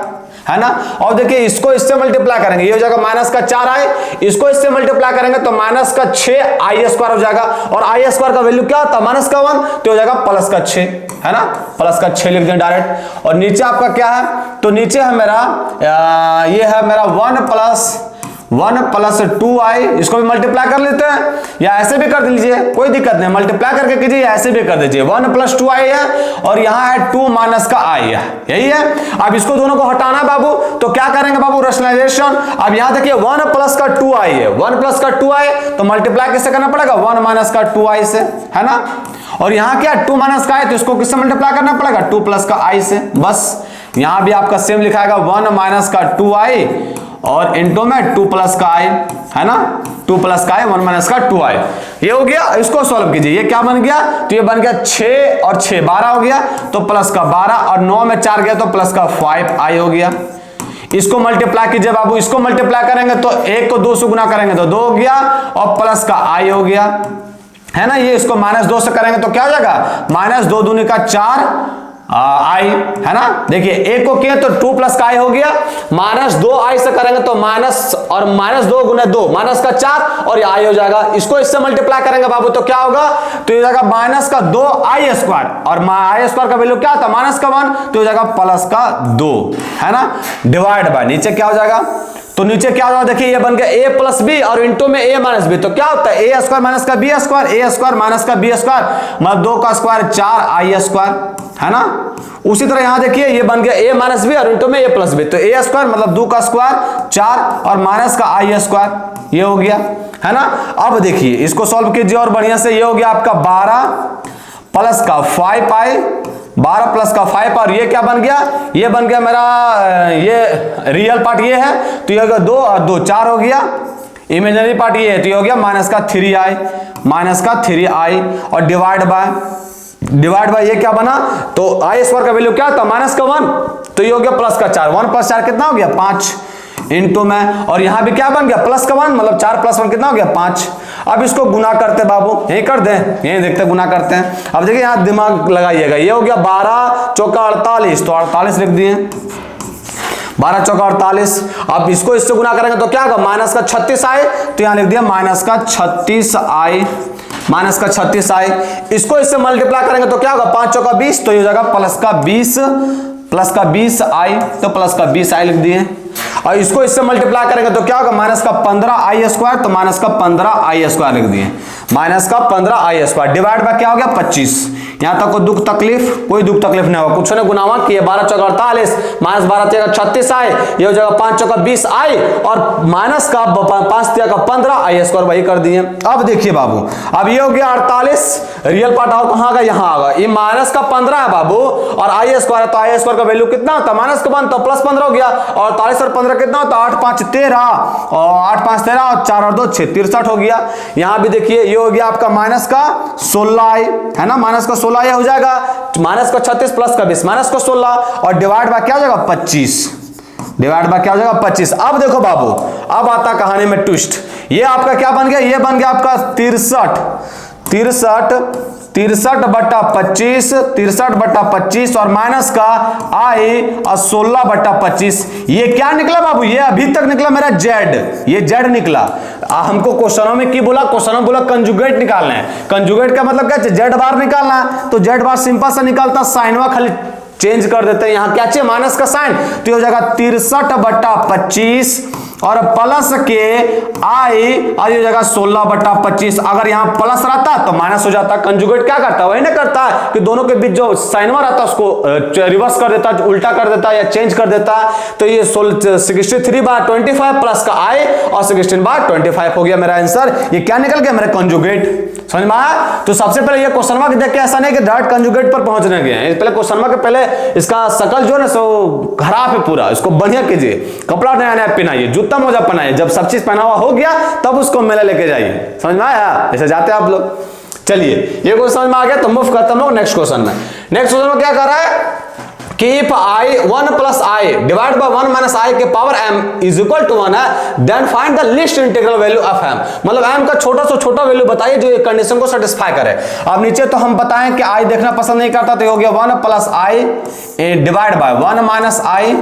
है ना। और देखिए इसको इससे मल्टीप्लाई करेंगे, ये हो जाएगा माइनस का 4i, इसको इससे मल्टीप्लाई करेंगे तो माइनस का 6i² हो जाएगा। और i² का वैल्यू क्या होता है, माइनस का 1, तो हो जाएगा प्लस का 6, है ना। प्लस का 6 लिख दें डायरेक्ट। और नीचे आपका क्या है, तो नीचे है मेरा ये है मेरा 1 प्लस 2i, इसको भी मल्टीप्लाई कर लेते हैं या ऐसे भी कर लीजिए, कोई दिक्कत नहीं, मल्टीप्लाई करके कीजिए या ऐसे भी कर दीजिए। 1 प्लस 2i है और यहाँ है 2 माइनस का i है, यही है। अब इसको दोनों को हटाना है बाबू, तो क्या करेंगे बाबू, रैशनलाइजेशन। अब यहाँ देखिए 1 प्लस का 2i है, 1 प्लस का 2i, तो मल्टीप्लाई किससे करना पड़ेगा, 1 माइनस का 2i से, है ना। और यहाँ क्या 2 माइनस का i, तो इसको किससे मल्टीप्लाई करना पड़ेगा, 2 प्लस का i से। बस यहाँ भी आपका सेम लिखाएगा 1 माइनस का 2i और इनटू में 2 प्लस का i, है ना। 2 प्लस का i 1 माइनस का 2i, ये हो गया। इसको सॉल्व कीजिए, ये क्या बन गया, तो ये बन गया 6 और 6 12 हो गया, तो प्लस का 12 और 9 में 4 गया तो प्लस का 5i हो गया। इसको मल्टीप्लाई कीजिए बाबू, इसको मल्टीप्लाई करेंगे तो 1 को 2 से गुना करेंगे तो 2 हो गया और प्लस का i हो गया, है ना। ये इसको -2 से करेंगे तो क्या हो जाएगा, -2 दूनी का 4 i, है ना। देखिए 1 को किया तो 2 प्लस का i हो गया, -2i से करेंगे तो माइनस और -2 गुना 2 माइनस का 4 और ये i हो जाएगा। इसको इससे मल्टीप्लाई करेंगे बाबू तो क्या होगा, तो ये जाएगा माइनस का 2i² और i² का वैल्यू क्या था, माइनस का 1, तो हो जाएगा प्लस का 2, है ना, डिवाइड बाय नीचे क्या हो जाएगा, तो नीचे क्या होगा, देखिए ये बन गया a प्लस बी और इंटू में a माइनस बी, तो क्या होता है a² माइनस का b² a² माइनस का b² मतलब 2 का स्क्वायर 4i², है ना। उसी तरह यहां देखिए ये बन गया a माइनस बी और इंटू में a प्लस बी, तो a² मतलब 2 का स्क्वायर 4 और माइनस का i², ये हो गया, है ना। अब देखिए इसको सॉल्व कीजिए और बढ़िया से, ये हो गया आपका 12 प्लस का 5i, 12 प्लस का 5 और ये क्या बन गया, ये बन गया मेरा ये रियल पार्ट ये है, तो ये हो गया 2 और 2 4 हो गया, इमेजिनरी पार्ट ये है तो ये हो गया माइनस का 3i और डिवाइड बाय ये क्या बना, तो i² का वैल्यू क्या था, माइनस का 1, तो ये हो गया प्लस का 4, 1 प्लस 4 कितना हो गया 5 इंटू में, और यहां भी क्या बन गया प्लस का 1 मतलब 4 प्लस 1 कितना हो गया 5। अब इसको गुना करते बाबू, यही कर दें, यही देखते गुना करते हैं। अब देखिए यहां दिमाग लगाइएगा, ये हो गया 12 चौका 48, तो 48 लिख दिए, 12 चौका 48। अब इसको इससे गुना करेंगे तो क्या होगा, माइनस का 36i, तो यहां लिख दिया माइनस का 36i। इसको इससे मल्टीप्लाई करेंगे तो क्या होगा, 5 चौका 20, तो ये हो जाएगा प्लस का 20i, तो प्लस का 20i लिख दिए। और इसको इससे मल्टीप्लाई करेंगे तो क्या होगा, माइनस का 15i², तो माइनस का 15i² लिख दिए, माइनस का 15i², डिवाइड बाय क्या हो गया 25, यहां तक को दुख तकलीफ, कोई दुख तकलीफ नहीं होगा। कुछ ने गुनावा किए, 12 चौका 48 माइनस 12 तिया का 36 आए, ये हो जाएगा 5 चौका 20 आए और माइनस का 5 तिया का 15 आई स्क्वायर वही कर दिए। अब देखिए बाबू, अब ये हो गया 48, रियल पार्ट और कहां का, यहां आगा, ये माइनस का 15 है बाबू और आई स्क्वायर है, तो आई स्क्वायर का वैल्यू कितना होता है, माइनस का 1 तो प्लस 15 हो गया और 48 और 15 कितना होता है, 8 5 13 और 8 5 13 और 4 और 2 6 63 हो गया। यहां भी देखिए ये हो गया आपका माइनस का 16 है ना, माइनस का 16 ये हो जाएगा, माइनस का 36 प्लस का 20 माइनस का 16 और डिवाइड बाय क्या हो जाएगा 25, डिवाइड बाय क्या हो जाएगा 25। अब देखो बाबू, अब आता कहानी में ट्विस्ट, ये आपका क्या बन गया, ये बन गया आपका 63 बट्टा 25, 63 बट्टा 25 और माइनस का आई और 16 बट्टा 25। ये क्या निकला बाबू, ये अभी तक निकला मेरा जेड, ये जेड निकला। हमको क्वेश्चनों में की बोला, क्वेश्चन में बोला कंजुगेट निकालना है। कंजुगेट का मतलब क्या है, जेड बार निकालना है, तो जेड बार सिंपल सा निकालता, साइनवा खाली चेंज कर देते हैं, यहां क्या चाहिए माइनस का साइन, तो ये हो जाएगा 63 बट्टा 25 और प्लस के आई और ये हो जाएगा 16 बट्टा 25। अगर यहां प्लस रहता तो माइनस हो जाता। कंजुगेट क्या करता है, वही ना करता है कि दोनों के बीच जो साइनवा रहता है उसको रिवर्स कर देता, उल्टा कर देता या चेंज कर देता। तो ये 63/25 प्लस का आई और 16/25 हो गया मेरा आंसर। ये क्या निकल गया मेरा कंजुगेट, समझ में आया। तो सबसे पहले ये क्वेश्चन देख के ऐसा नहीं कि डायरेक्ट कंजुगेट पर पहुंचने गए, पहले क्वेश्चन के पहले इसका शकल जो है ना सो खराब है पूरा, इसको बढ़िया कीजिए, कपड़ा नया नया पहनाइए, जूता मोजा पहनाइए, जब सब चीज पहना हुआ हो गया तब उसको मेले लेके जाइए, समझ में आया, ऐसे जाते हैं आप लोग। चलिए ये क्वेश्चन समझ में आ गया, तो मूव करते हम लोग नेक्स्ट क्वेश्चन में। नेक्स्ट क्वेश्चन में क्या कर रहा है कि if i 1 plus i divide by 1 minus i के power m is equal to 1 है, then find the least integral value of m। मतलब m का छोटा से छोटा वैल्यू बताइए जो ये कंडीशन को सेटिस्फाई करे। अब नीचे तो हम बताएं कि i देखना पसंद नहीं करता, तो हो गया 1 plus i divide by 1 minus i,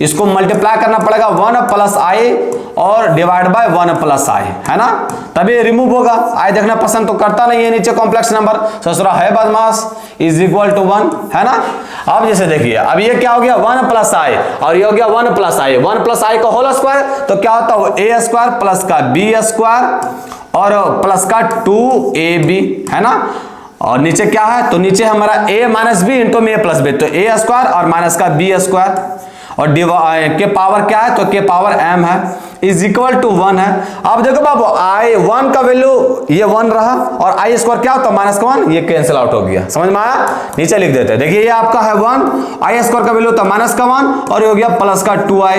इसको मल्टीप्लाई करना पड़ेगा 1 प्लस आई और डिवाइड बाय 1 प्लस आई, है ना, तभी रिमूव होगा। आई देखना पसंद तो करता नहीं है, नीचे कॉम्प्लेक्स नंबर ससुरा है बदमाश इज इक्वल टू 1, है ना। अब जैसे देखिए, अब ये क्या हो गया 1 प्लस आई और ये हो गया 1 प्लस आई, 1 प्लस आई का होल स्क्वायर, तो क्या होता है ए स्क्वायर प्लस का बी स्क्वायर और प्लस का 2ab, है ना। और नीचे क्या है, तो नीचे हमारा a माइनस बी इंटू में a प्लस बी, तो a स्क्वायर और माइनस का b स्क्वायर और के पावर क्या है, तो के पावर m है इज इक्वल टू 1 है। अब देखो बाबू, आई 1 का वैल्यू ये 1 रहा और आई स्क्वायर क्या होता है माइनस का 1, ये कैंसिल आउट हो गया, समझ में आया। नीचे लिख देते हैं, देखिए ये आपका है 1, आई स्क्वायर का वैल्यू होता है माइनस का 1 और ये हो गया प्लस का 2i।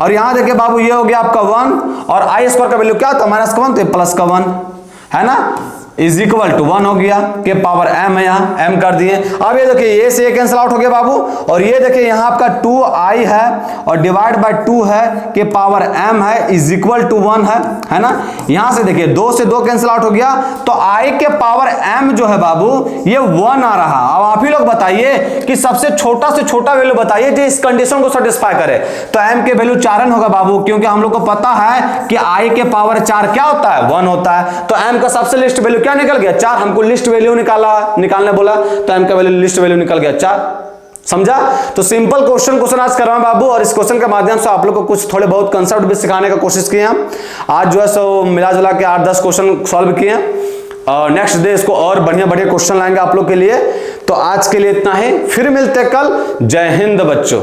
और यहां देखिए बाबू, ये हो गया आपका 1 और आई स्क्वायर का वैल्यू क्या होता है माइनस का 1, तो ये प्लस का 1, है ना, इज इक्वल टू 1 हो गया, के पावर m है, यहाँ m कर दिए। अब ये देखिए ये से कैंसिल आउट हो गया बाबू, और ये देखिए यहाँ आपका 2i है और डिवाइड बाय 2 है, के पावर m है इज इक्वल टू 1 है ना। यहाँ से देखिए 2 से 2 कैंसिल आउट हो गया, तो i के पावर m जो है बाबू ये 1 आ रहा। अब आप ही लोग बताइए कि सबसे छोटा से छोटा वैल्यू बताइए जो इस कंडीशन को सेटिस्फाई करे, तो m के वैल्यू 4 होगा बाबू, क्योंकि हम लोग को पता है कि i के पावर 4 क्या होता है 1 होता है। तो m का सबसे लिस्ट वैल्यू क्या निकल गया 4, हमको लिस्ट वैल्यू निकालने बोला, तो m का वैल्यू लिस्ट वैल्यू निकल गया 4, समझा। तो सिंपल क्वेश्चन आज कर रहा हूं बाबू, और इस क्वेश्चन के माध्यम से आप लोग को कुछ थोड़े बहुत कंसेप्ट भी सिखाने का कोशिश किए हम। आज जो है सो मिला जुला के 8-10 क्वेश्चन सॉल्व किए और नेक्स्ट डे इसको और बढ़िया क्वेश्चन लाएंगे आप लोग के लिए। तो आज के लिए इतना ही, फिर मिलते कल। जय हिंद बच्चों।